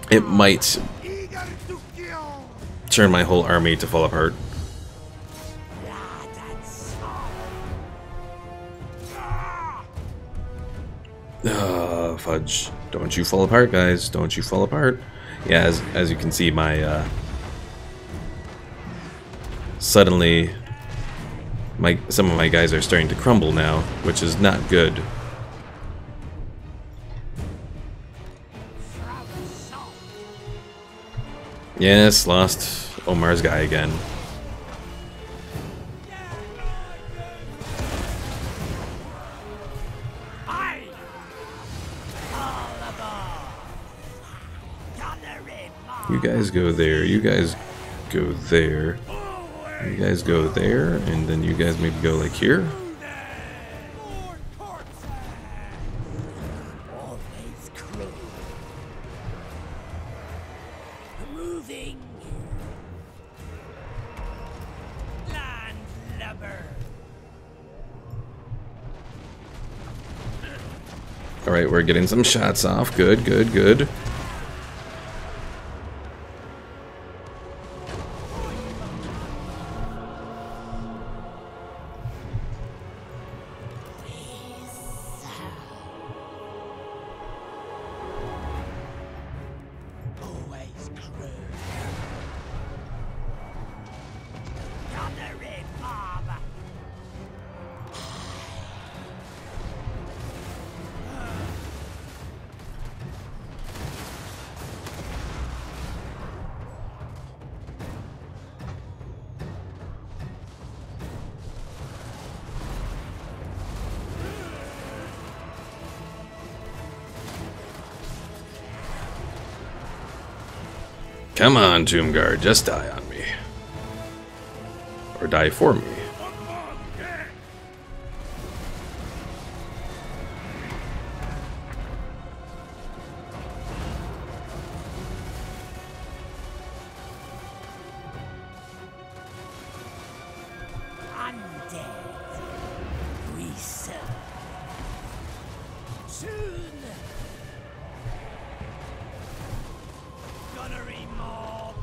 it might Eager to kill! turn my whole army to fall apart. Blood and song. Fudge. Don't you fall apart, guys. Don't you fall apart. Yeah, as you can see, my suddenly Some of my guys are starting to crumble now, which is not good. Yes, lost Omar's guy again. You guys go there, you guys go there, you guys go there, and then you guys maybe go like here. Always cruel. Moving. Landlubber. Alright, we're getting some shots off. Good, good, good. Always cruel. Gathering mob. Come on, Tomb Guard, just die on me. Or die for me. Undead. We serve. Soon. Gunnery mob.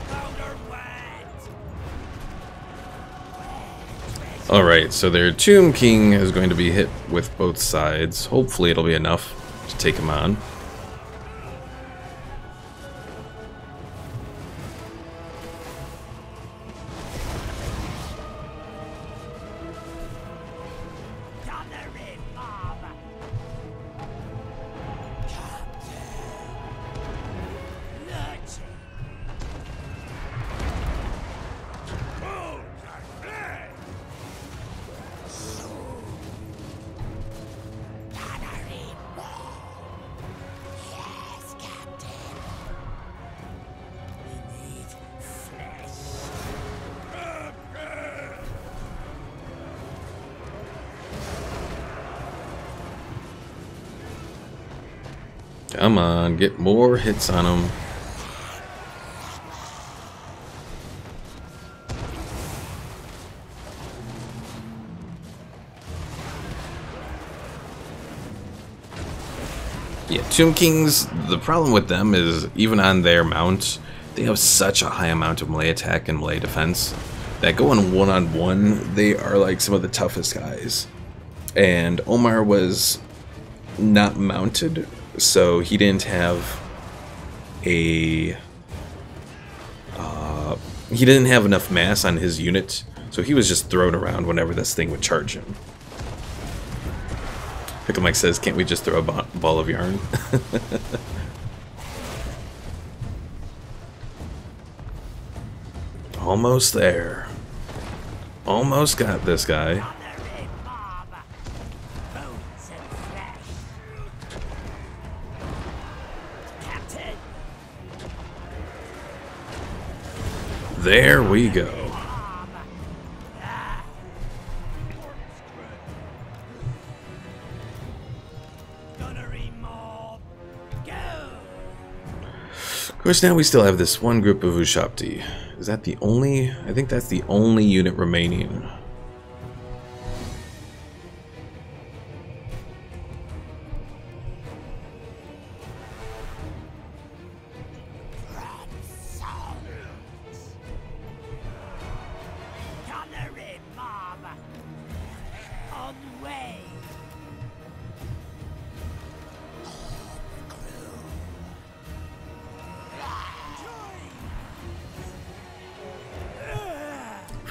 Powder wet. Alright, so their Tomb King is going to be hit with both sides. Hopefully it'll be enough to take him on. Gunnery mob. Lurching. Gunnery mob. Yes, Captain. We need flesh. Come on, get more hits on him. Yeah, Tomb Kings, the problem with them is even on their mount, they have such a high amount of melee attack and melee defense that going one-on-one, they are like some of the toughest guys. And Omar was not mounted, so he didn't have he didn't have enough mass on his unit, so he was just thrown around whenever this thing would charge him. Pickle Mike says, can't we just throw a ball of yarn? Almost there. Almost got this guy. Gunnery mob. Bones and flesh. Captain. There we go. Gunnery mob. Go. Of course, now we still have this one group of Ushapti. Is that the only? I think that's the only unit remaining. Gunnery mob. On way.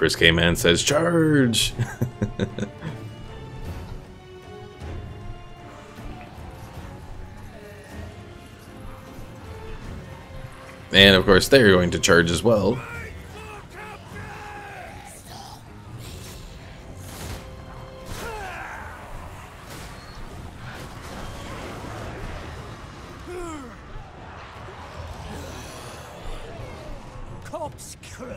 First K-Man says charge! And of course they're going to charge as well. Corpse crew.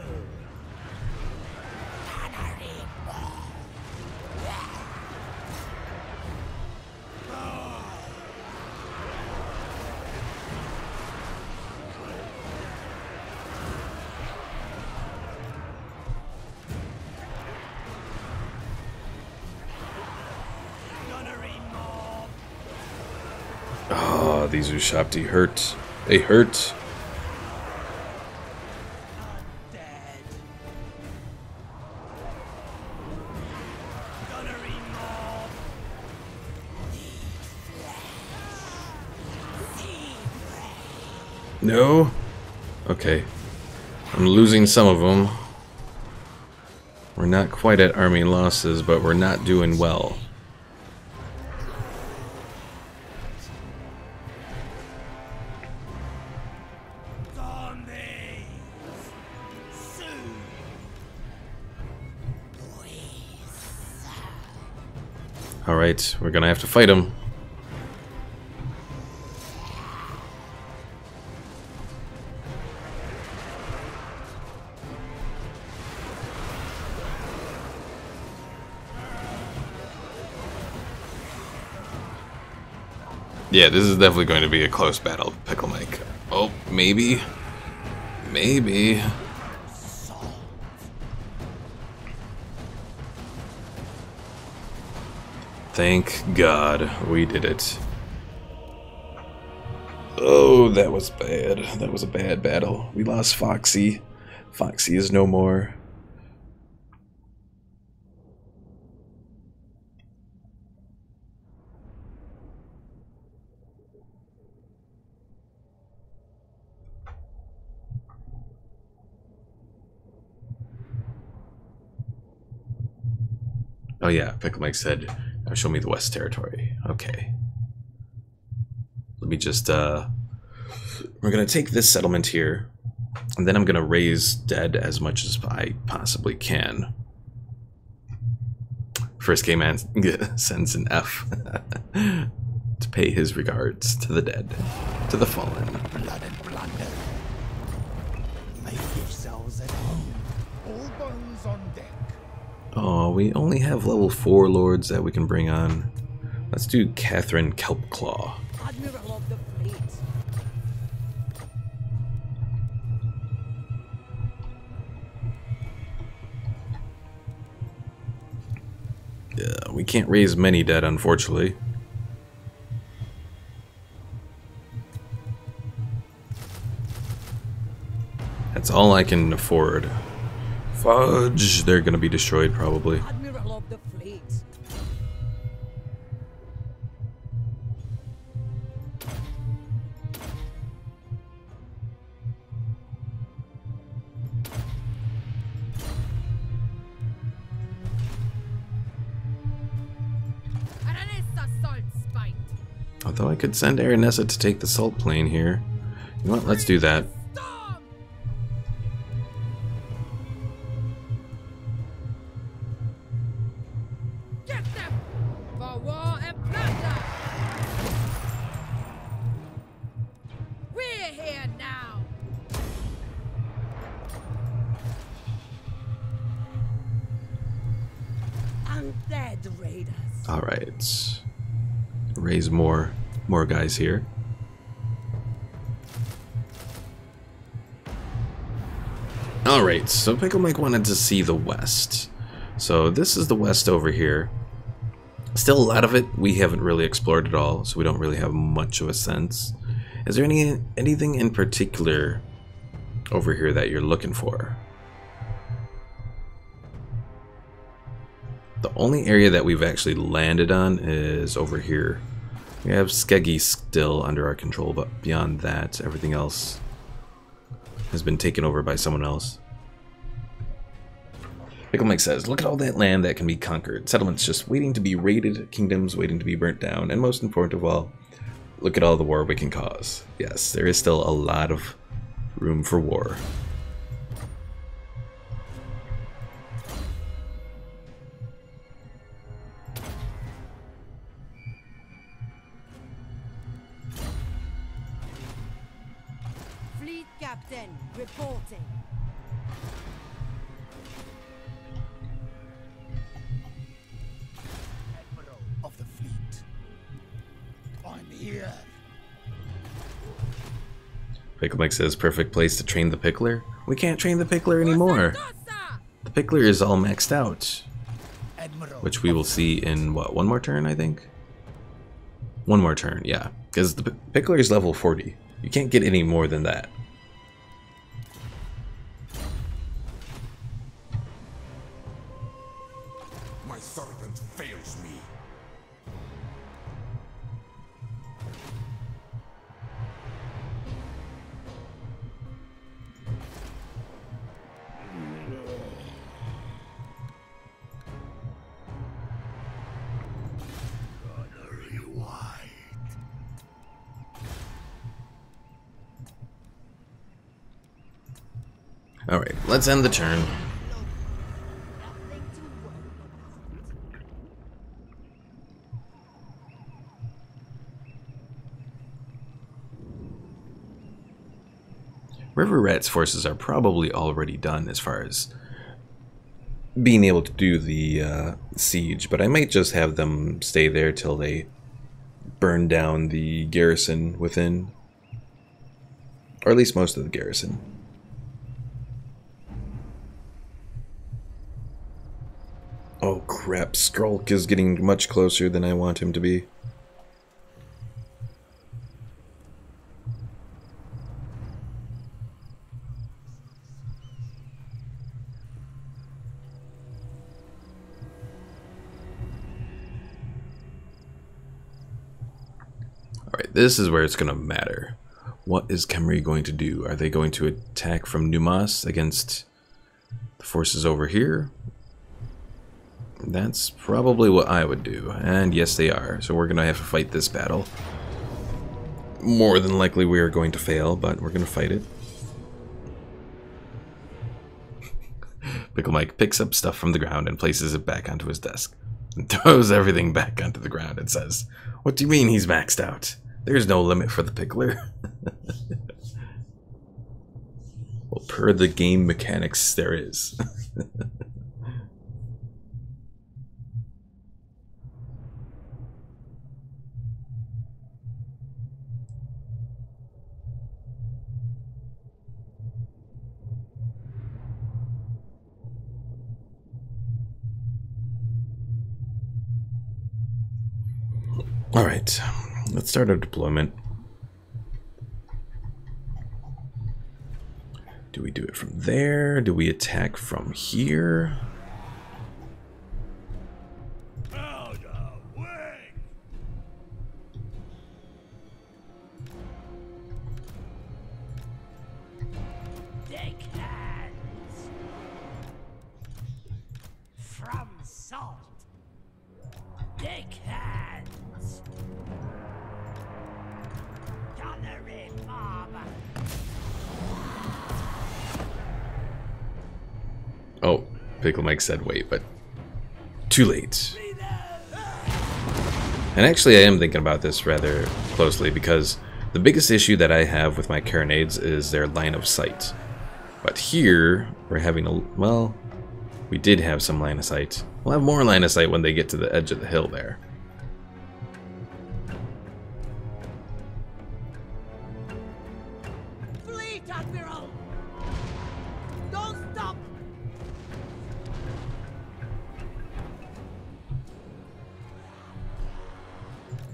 Oh, these Ushapti hurt. They hurt. No? Okay. I'm losing some of them. We're not quite at army losses, but we're not doing well. Alright, we're gonna have to fight him. Yeah, this is definitely going to be a close battle, Pickle Mike. Oh, maybe. Maybe. Thank God we did it. Oh, that was bad. That was a bad battle. We lost Foxy. Foxy is no more. Oh yeah, Pickle Mike said, show me the West Territory. Okay. Let me just, we're gonna take this settlement here, and then I'm gonna raise dead as much as I possibly can. First K-Man sends an F to pay his regards to the dead, to the fallen. Blood and plunder. Make yourselves at home. All bones on deck. Oh, we only have level 4 lords that we can bring on. Let's do Catherine Kelpclaw. Admiral of the fleet. Yeah, we can't raise many dead, unfortunately. That's all I can afford. Fudge! They're gonna be destroyed, probably. Admiral of the fleet. Aranessa Saltspite. Although I could send Aranessa to take the salt plane here. You know what? Let's do that. Storm! Get them! For war and plunder! We're here now! Undead raiders. Alright. Raise more guys here. Alright, so Pickle Mike wanted to see the west. So this is the west over here. Still a lot of it we haven't really explored at all, so we don't really have much of a sense. Is there anything in particular over here that you're looking for? The only area that we've actually landed on is over here. We have Skeggy still under our control, but beyond that, everything else has been taken over by someone else. Pickle Mike says, look at all that land that can be conquered. Settlements just waiting to be raided, kingdoms waiting to be burnt down, and most important of all, look at all the war we can cause. Yes, there is still a lot of room for war. Fleet captain reporting. Admiral of the fleet. I'm here. Pickle Mike says, perfect place to train the pickler. We can't train the pickler anymore. The pickler is all maxed out. Admiral. Which we will see in, what, one more turn, I think? One more turn, yeah. Because the pickler is level 40. You can't get any more than that. My servant fails me. Alright, let's end the turn. Nothing to worry about. River Rat's forces are probably already done as far as being able to do the siege, but I might just have them stay there till they burn down the garrison within. Or at least most of the garrison. Oh crap, Skrulk is getting much closer than I want him to be. Alright, this is where it's going to matter. What is Khemri going to do? Are they going to attack from Numas against the forces over here? That's probably what I would do. And yes, they are. So we're going to have to fight this battle. More than likely we are going to fail, but we're going to fight it. Pickle Mike picks up stuff from the ground and places it back onto his desk. And throws everything back onto the ground and says, "What do you mean he's maxed out? There's no limit for the pickler." Well, per the game mechanics, there is. Alright, let's start our deployment. Do we do it from there? Do we attack from here? Out of way! Take hands from salt. Take hands. Gunnery mob. Oh, Pickle Mike said wait, but too late. And actually I am thinking about this rather closely because the biggest issue that I have with my carronades is their line of sight. But here, we're having a, well, we did have some line of sight. We'll have more line of sight when they get to the edge of the hill there. Fleet admiral. Don't stop.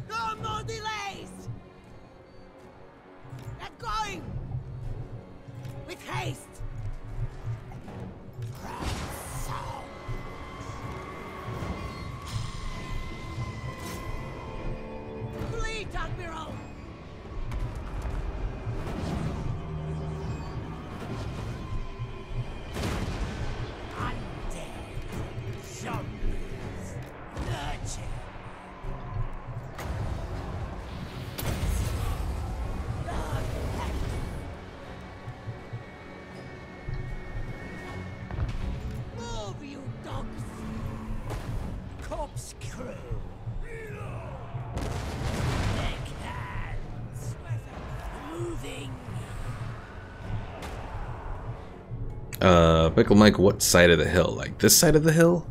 No more delays. Get going. With haste. Fleet admiral. Undead. moving. Pickle Mike, what side of the hill? Like this side of the hill?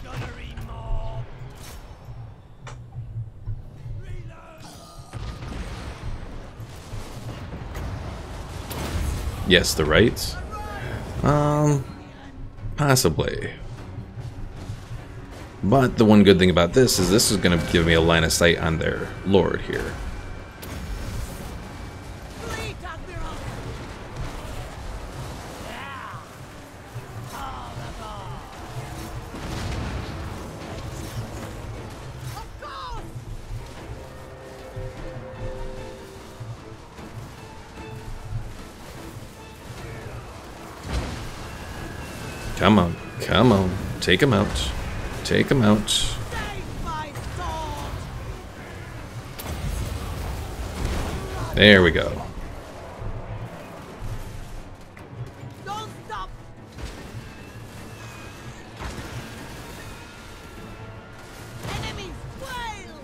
Gunnery mob. Yes, the right. Possibly. But the one good thing about this is going to give me a line of sight on their lord here. Come on, come on. Take him out. Take him out. There we go. Don't stop. Enemies, whale.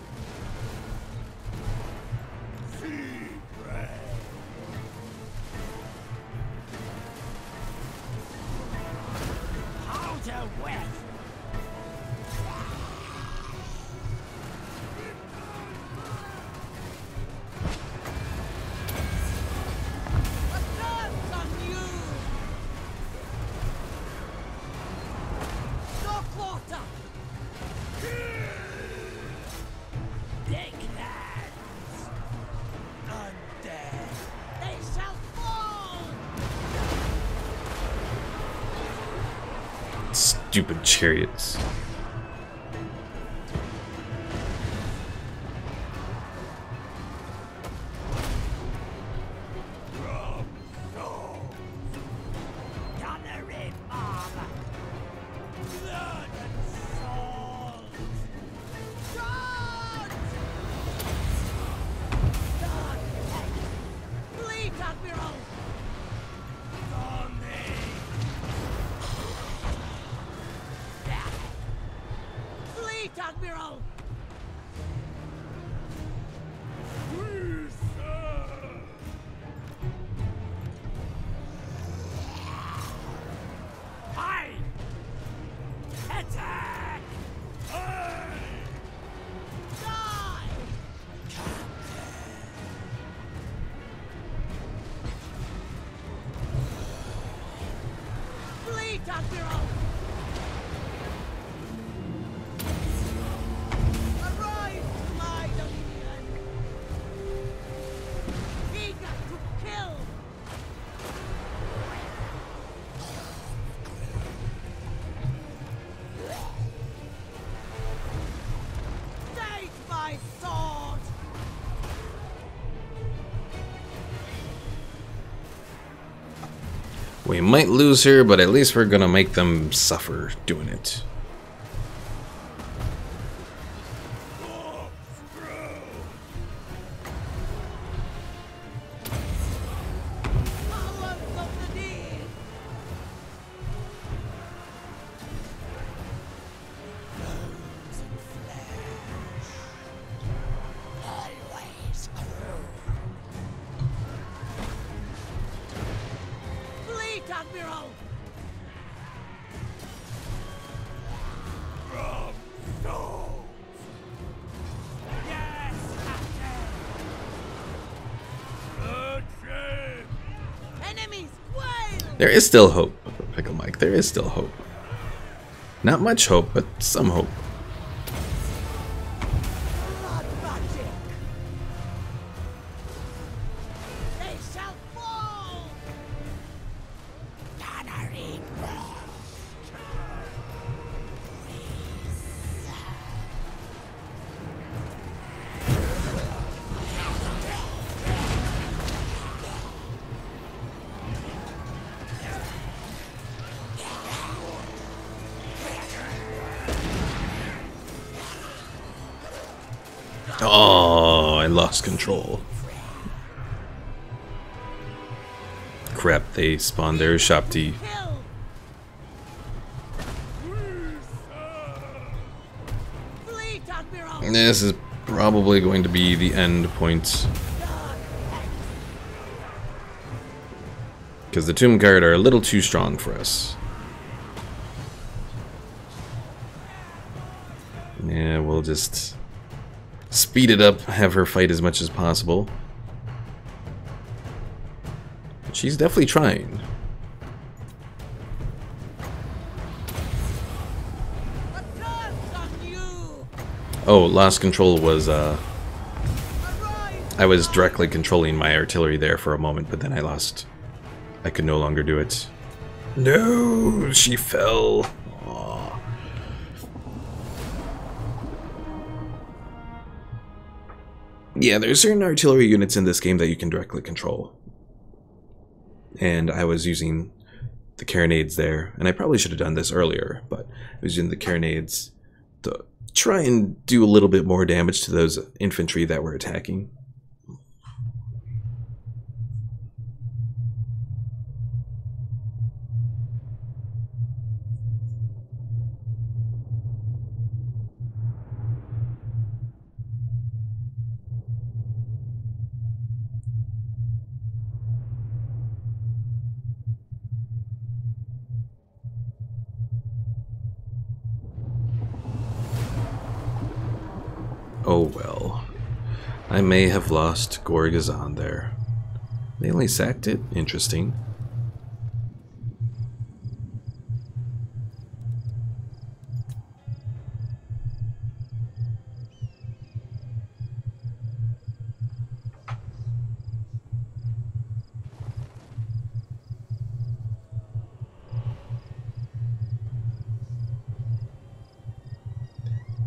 Outer west. Stupid chariots. Gunnery mob. Blood and salt. Charge! Fleet Admiral! On me! Fleet Admiral! Aye! Attack! Aye! Die! Fleet Admiral! Arrive, my dominion! Eager to kill! Take my sword! We might lose her, but at least we're gonna make them suffer doing it. Powers of the deed! Bones and flesh. Always cruel. Fleet Admiral! Yes, Captain! Enemies, whale! There is still hope, Pickle Mike. There is still hope. Not much hope, but some hope. Blood magic! They shall fall! Gunnery burst! Oh, I lost control. Crap, they spawned their Shopti. Kill! This is probably going to be the end point. Because the Tomb Guard are a little too strong for us. Yeah, we'll just speed it up, have her fight as much as possible. But she's definitely trying. Oh, lost control was, I was directly controlling my artillery there for a moment, but then I lost. I could no longer do it. No, she fell. Aww. Yeah, there's certain artillery units in this game that you can directly control. And I was using the carronades there, and I probably should have done this earlier, but I was using the carronades to try and do a little bit more damage to those infantry that were attacking. Oh well. I may have lost Gorgazan there. They only sacked it? Interesting.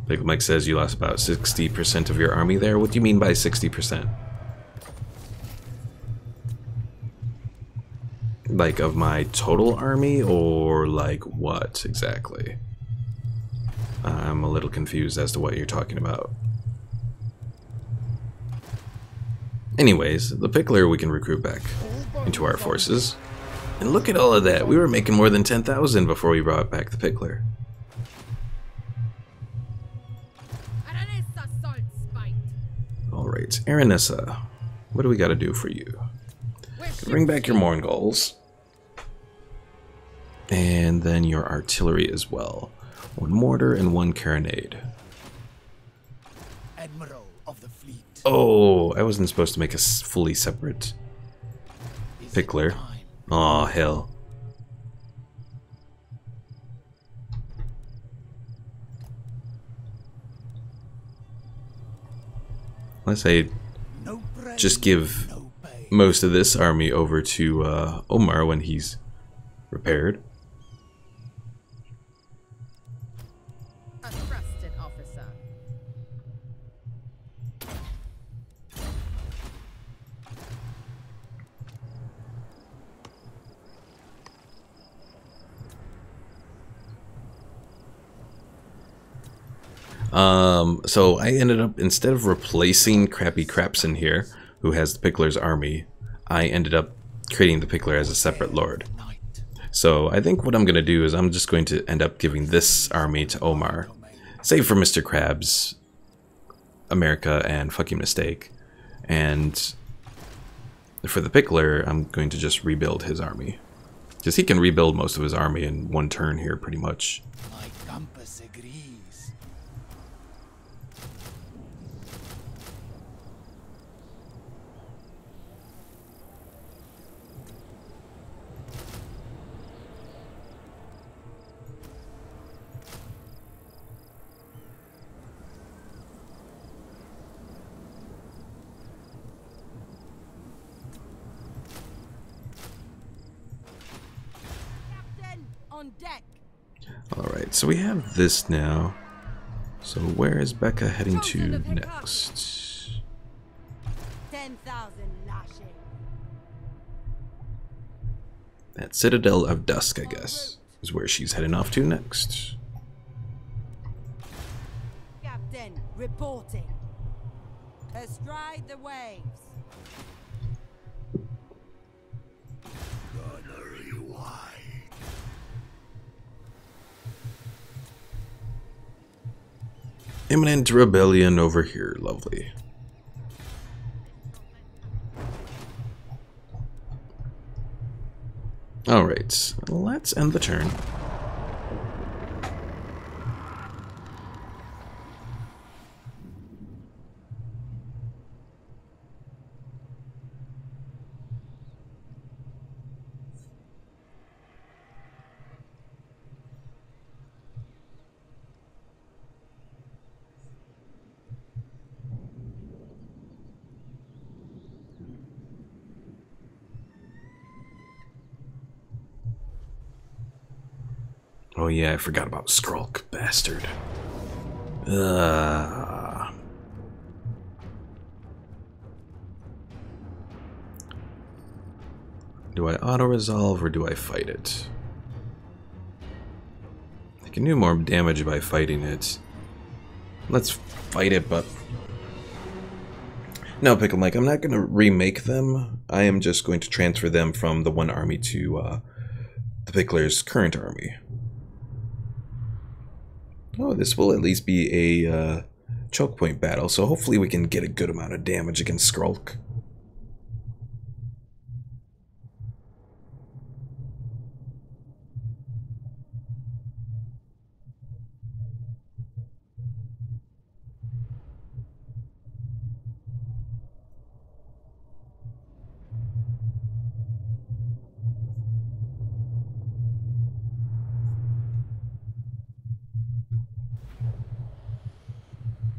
Big Mike says you lost about 60% of your army there. What do you mean by 60%? Like of my total army, or like what exactly? I'm a little confused as to what you're talking about. Anyways, the Pickler we can recruit back into our forces. And look at all of that. We were making more than 10,000 before we brought back the Pickler. Aranessa Saltspite. Alright, Aranessa, what do we gotta do for you? Bring back your Morngulls. And then your artillery as well. 1 mortar and 1 carronade. Admiral of the fleet. Oh, I wasn't supposed to make a fully separate Pickler. Aw, hell. Let's say No praise, just give no pay. most of this army over to Omar when he's repaired. A trusted officer. So I ended up, instead of replacing Crappy Crapson here, who has the Pickler's army, I ended up creating the Pickler as a separate lord. So I think what I'm going to do is I'm just going to end up giving this army to Omar. Save for Mr. Krabs, America, and fucking Mistake. And for the Pickler, I'm going to just rebuild his army. Because he can rebuild most of his army in 1 turn here, pretty much. My compass agrees. Captain, on deck. Alright, so we have this now. So where is Becca heading to next? 10,000 lashing. That Citadel of Dusk, I guess, is where she's heading off to next. Captain, reporting. Astride the waves. Gunnery wide. Imminent rebellion over here. Lovely. Alright, let's end the turn. Oh yeah, I forgot about Skrulk, bastard. Do I auto-resolve or do I fight it? I can do more damage by fighting it. Let's fight it, but... No, Pickle Mike, I'm not going to remake them. I am just going to transfer them from the one army to the Pickler's current army. Oh, this will at least be a choke point battle, so hopefully we can get a good amount of damage against Skrulk.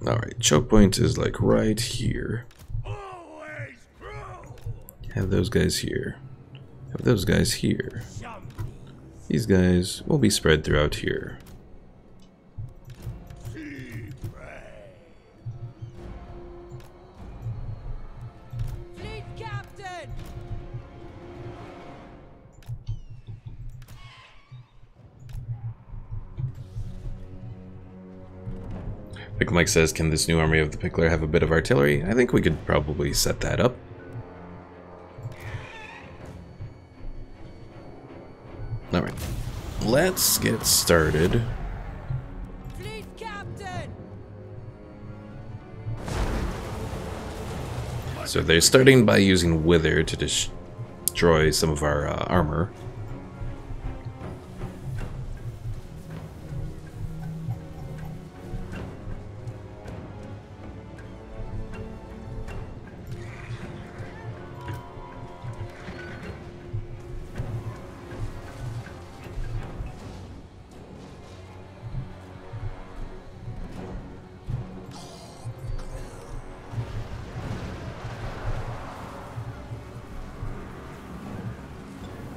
Alright, choke point is like right here. Have those guys here. Have those guys here. These guys will be spread throughout here. Fleet captain! Pickle Mike says, can this new army of the Pickler have a bit of artillery? I think we could probably set that up. Alright, let's get started. Fleet captain! So they're starting by using Wither to destroy some of our armor.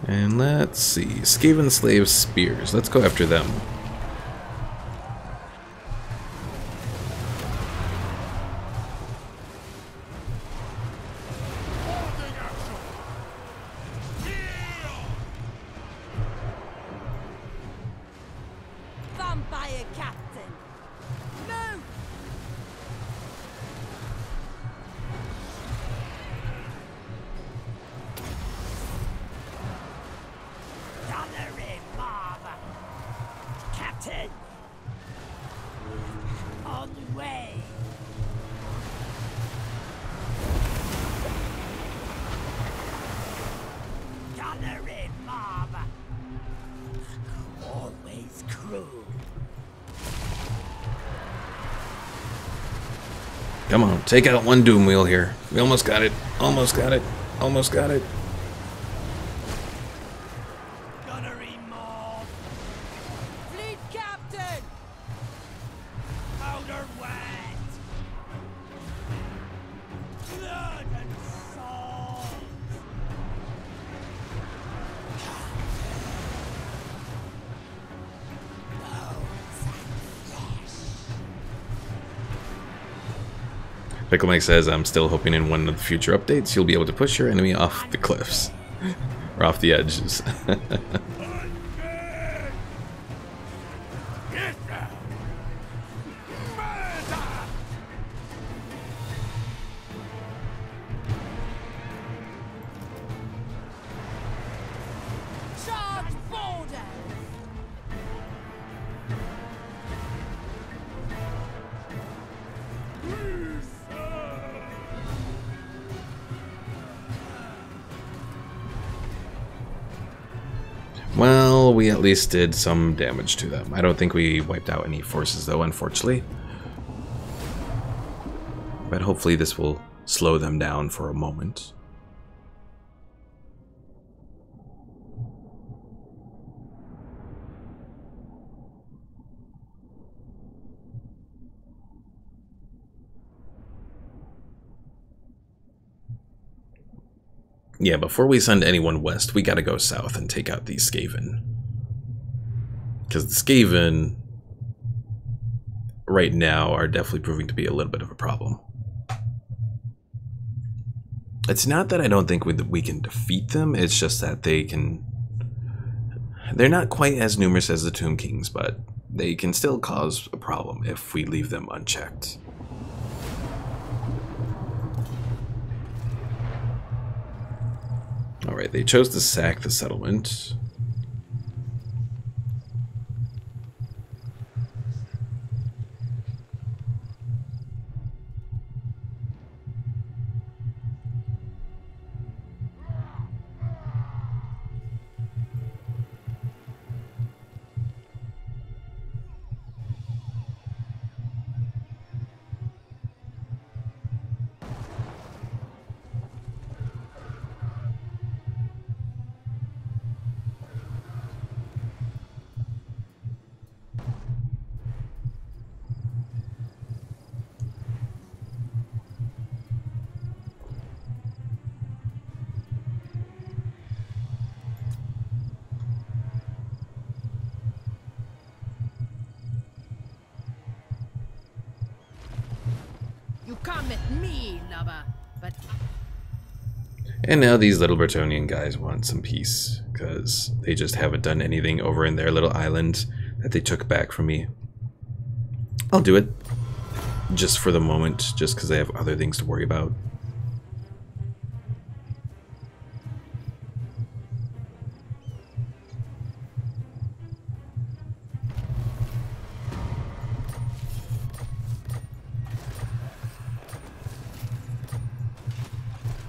And let's see, Skaven Slave Spears. Let's go after them. Vampire captain! Move! Captain! On the way! Gunnery mob! Always crew! Come on, take out one Doom Wheel here. We almost got it. Almost got it. Almost got it. Gunnery mob! Fleet captain! Powder wet! Blood and salt! Pickle Mike says, I'm still hoping in one of the future updates you'll be able to push your enemy off the cliffs. Or off the edges. Charge border! we at least did some damage to them. I don't think we wiped out any forces though, unfortunately. But hopefully this will slow them down for a moment. Yeah, before we send anyone west, we gotta go south and take out these Skaven. Because the Skaven, right now, are definitely proving to be a little bit of a problem. It's not that I don't think we can defeat them, it's just that they're not quite as numerous as the Tomb Kings, but they can still cause a problem if we leave them unchecked. Alright, they chose to sack the settlement. You come at me, lover, but And now these little Bretonnian guys want some peace, because they just haven't done anything over in their little island that they took back from me. I'll do it. Just for the moment, just because I have other things to worry about.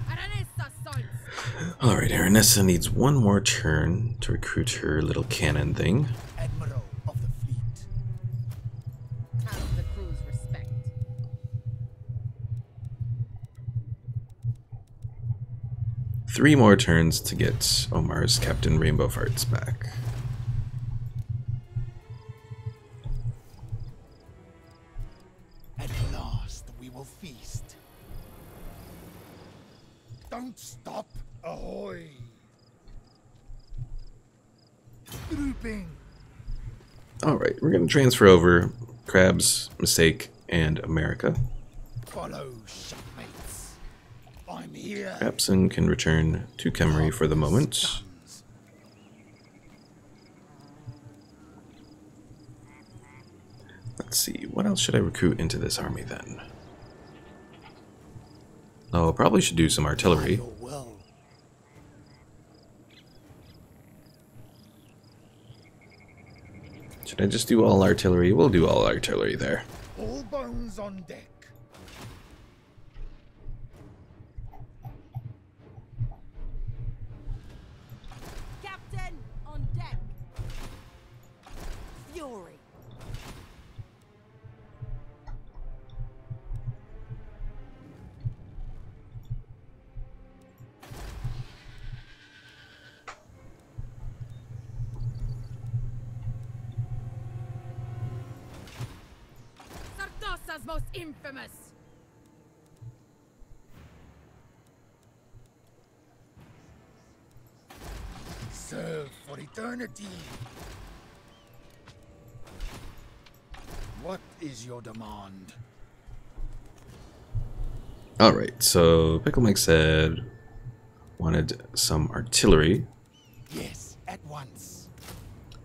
Aranessa Saltspite. Alright, Aranessa needs one more turn to recruit her little cannon thing. Admiral of the fleet. Have the crew's respect. Three more turns to get Omar's Captain Rainbow Farts back. At last we will feast. Don't stop. Ahoy. Grouping. Alright, we're going to transfer over Crabs, Mistake, and America. Follow, shipmates. I'm here. Capson can return to Khemri for the moment. Guns. Let's see, what else should I recruit into this army then? Oh, probably should do some artillery. Your will. Should I just do all artillery? We'll do all artillery there. All bones on deck. Captain, on deck. Fury. Sartosan's most infamous. Serve for eternity. What is your demand? Alright, so Pickle Mike said wanted some artillery. Yes, at once.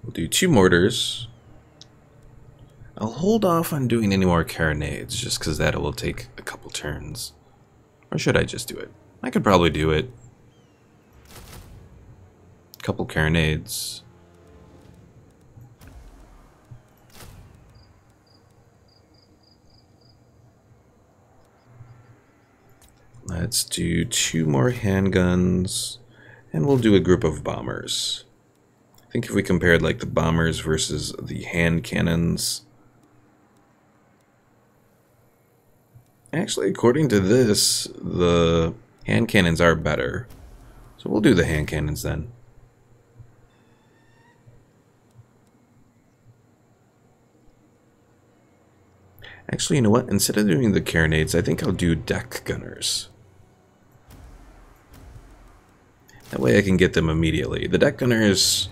We'll do 2 mortars. I'll hold off on doing any more carronades just because that will take a couple turns. Or should I just do it? I could probably do it. Couple carronades. Let's do 2 more handguns, and we'll do a group of bombers. I think if we compared like the bombers versus the hand cannons, actually according to this, the hand cannons are better. So we'll do the hand cannons then. Actually, you know what? Instead of doing the carronades, I think I'll do deck gunners. That way I can get them immediately. The deck gunners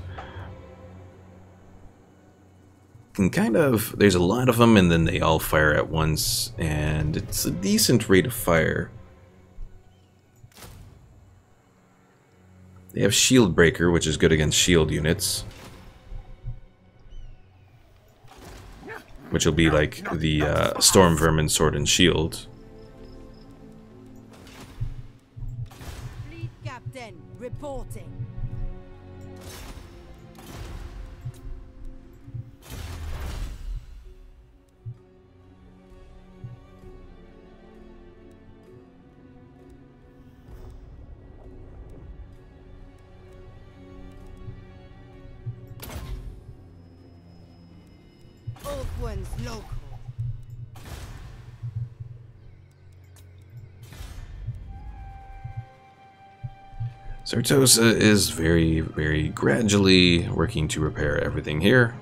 can kind of... There's a lot of them and then they all fire at once. And it's a decent rate of fire. They have shield breaker, which is good against shield units. Which will be like the Storm Vermin Sword and Shield. Fleet captain reporting. Old ones local. Sartosa is very, very gradually working to repair everything here.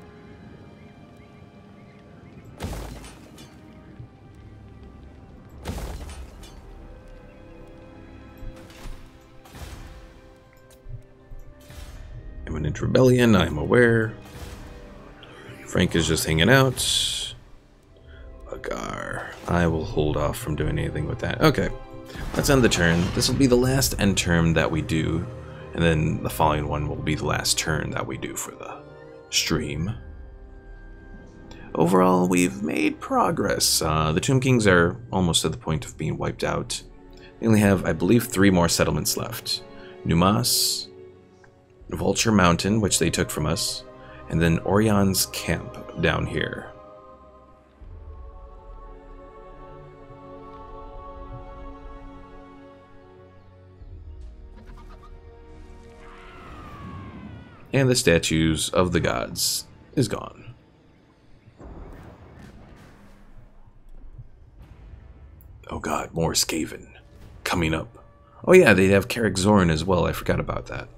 Imminent rebellion, I'm aware. Frank is just hanging out. Agar. I will hold off from doing anything with that. Okay. Let's end the turn. This will be the last end turn that we do. And then the following one will be the last turn that we do for the stream. Overall, we've made progress. The Tomb Kings are almost at the point of being wiped out. They only have, I believe, 3 more settlements left. Numas, Vulture Mountain, which they took from us, and then Orion's Camp down here. And the statues of the gods is gone. Oh god, more Skaven coming up. Oh yeah, they have Carrick Zorn as well, I forgot about that.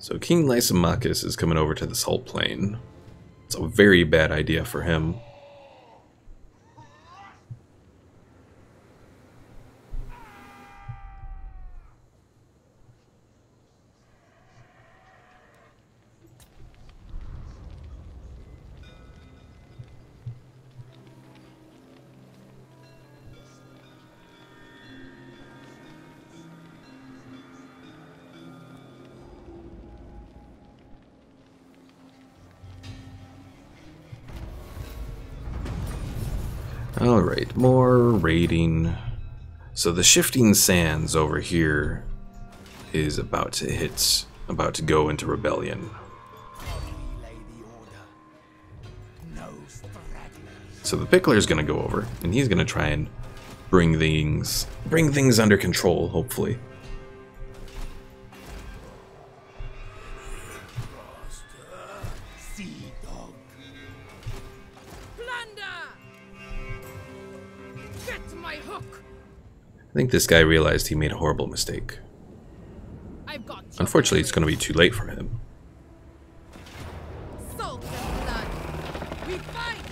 So King Lysimachus is coming over to the Salt Plain. It's a very bad idea for him. Alright, more raiding. So the Shifting Sands over here is about to go into rebellion. So the Pickler's gonna go over, and he's gonna try and bring things under control, hopefully. I think this guy realized he made a horrible mistake. Unfortunately, it's going to be too late for him. Salt and blood. We fight.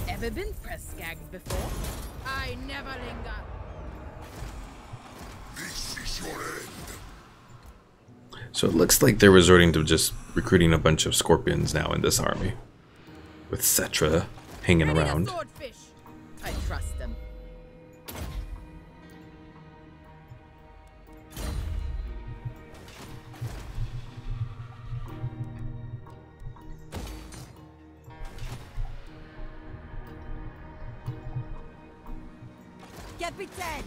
Ever been press gagged before? I never linger. This is your end. So it looks like they're resorting to just recruiting a bunch of scorpions now in this army, with Cetra hanging Ready to around. swordfish. I trust them. Capitaine.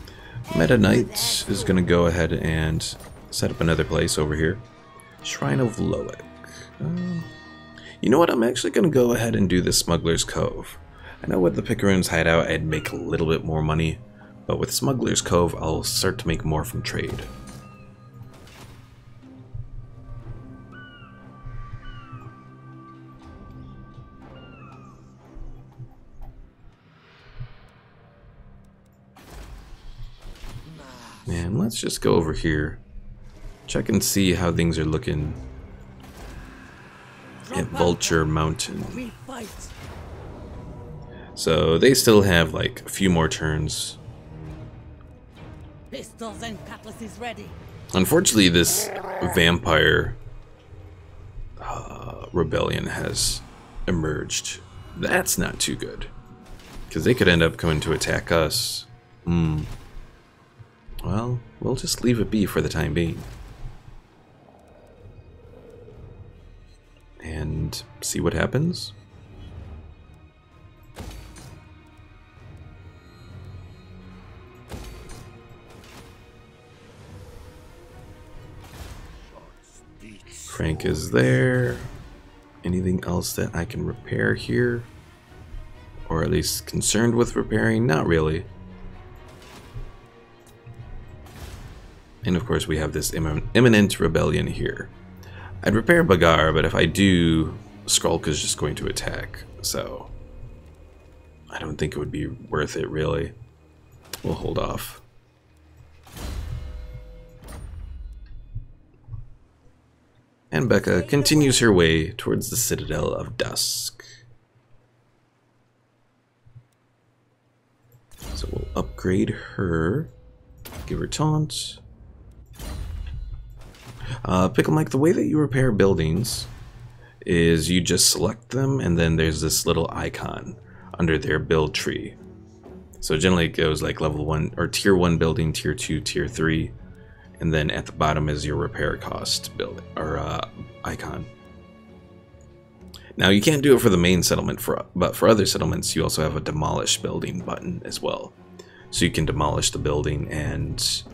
Meta Knight is going to go ahead and set up another place over here. Shrine of Loic. You know what? I'm actually going to go ahead and do the Smuggler's Cove. I know with the Picaroon's hideout I'd make a little bit more money, but with Smuggler's Cove I'll start to make more from trade. And let's just go over here, check and see how things are looking at Vulture Mountain. So they still have like a few more turns. Pistols and cutlasses ready. Unfortunately, this vampire rebellion has emerged. That's not too good, because they could end up coming to attack us. Well, we'll just leave it be for the time being. And see what happens. Frank is there. Anything else that I can repair here? Or at least concerned with repairing? Not really. And of course we have this imminent rebellion here. I'd repair Bagar, but if I do, Skrulk is just going to attack. So I don't think it would be worth it really. We'll hold off. And Becca continues her way towards the Citadel of Dusk. So we'll upgrade her. Give her taunt. Pickle Mike, the way that you repair buildings is you just select them and then there's this little icon under their build tree. So generally it goes like level 1 or tier 1 building, tier 2, tier 3, and then at the bottom is your repair cost building or icon. Now you can't do it for the main settlement, but for other settlements you also have a demolish building button as well. So you can demolish the building and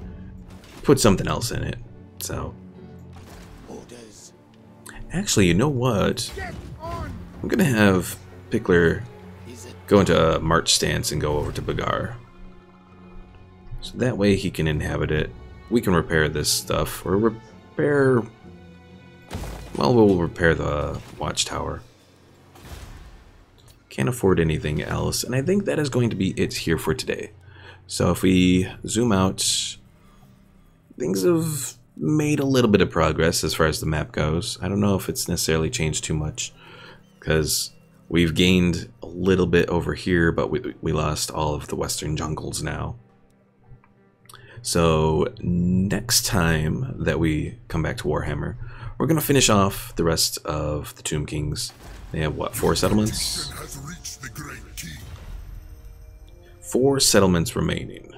put something else in it. So actually, you know what? I'm gonna have Pickler go into a march stance and go over to Bagar. So that way he can inhabit it. We can repair this stuff, or repair... Well, we'll repair the watchtower. Can't afford anything else, and I think that is going to be it here for today. So if we zoom out, things have made a little bit of progress as far as the map goes. I don't know if it's necessarily changed too much, because we've gained a little bit over here, but we lost all of the western jungles now. So next time that we come back to Warhammer, we're going to finish off the rest of the Tomb Kings. They have what, 4 settlements? 4 settlements remaining.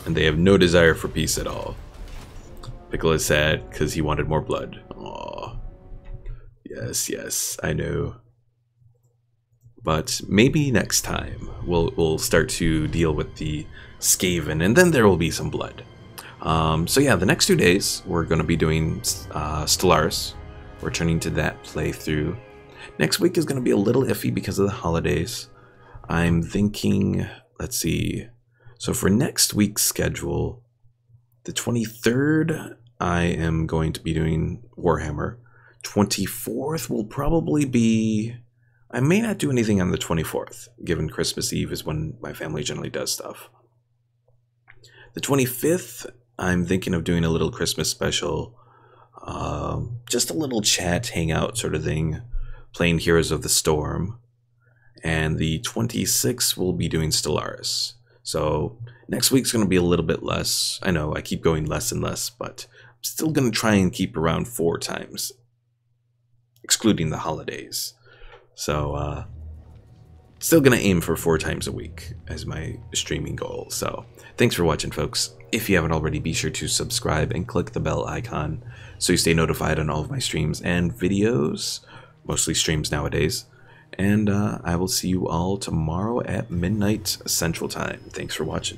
And they have no desire for peace at all. Pickle is sad because he wanted more blood. Aww. Yes, yes, I know. But maybe next time we'll start to deal with the Skaven, and then there will be some blood. So yeah, the next 2 days we're going to be doing Stellaris, returning to that playthrough. Next week is going to be a little iffy because of the holidays. I'm thinking, let's see. So for next week's schedule, the 23rd, I am going to be doing Warhammer. 24th will probably be... I may not do anything on the 24th, given Christmas Eve is when my family generally does stuff. The 25th, I'm thinking of doing a little Christmas special. Just a little chat, hangout sort of thing, playing Heroes of the Storm. And the 26th, we'll be doing Stellaris. So next week's going to be a little bit less. I know I keep going less and less, but I'm still going to try and keep around 4 times, excluding the holidays. So still going to aim for 4 times a week as my streaming goal. So thanks for watching, folks. If you haven't already, be sure to subscribe and click the bell icon so you stay notified on all of my streams and videos. mostly streams nowadays. And I will see you all tomorrow at midnight Central Time. Thanks for watching.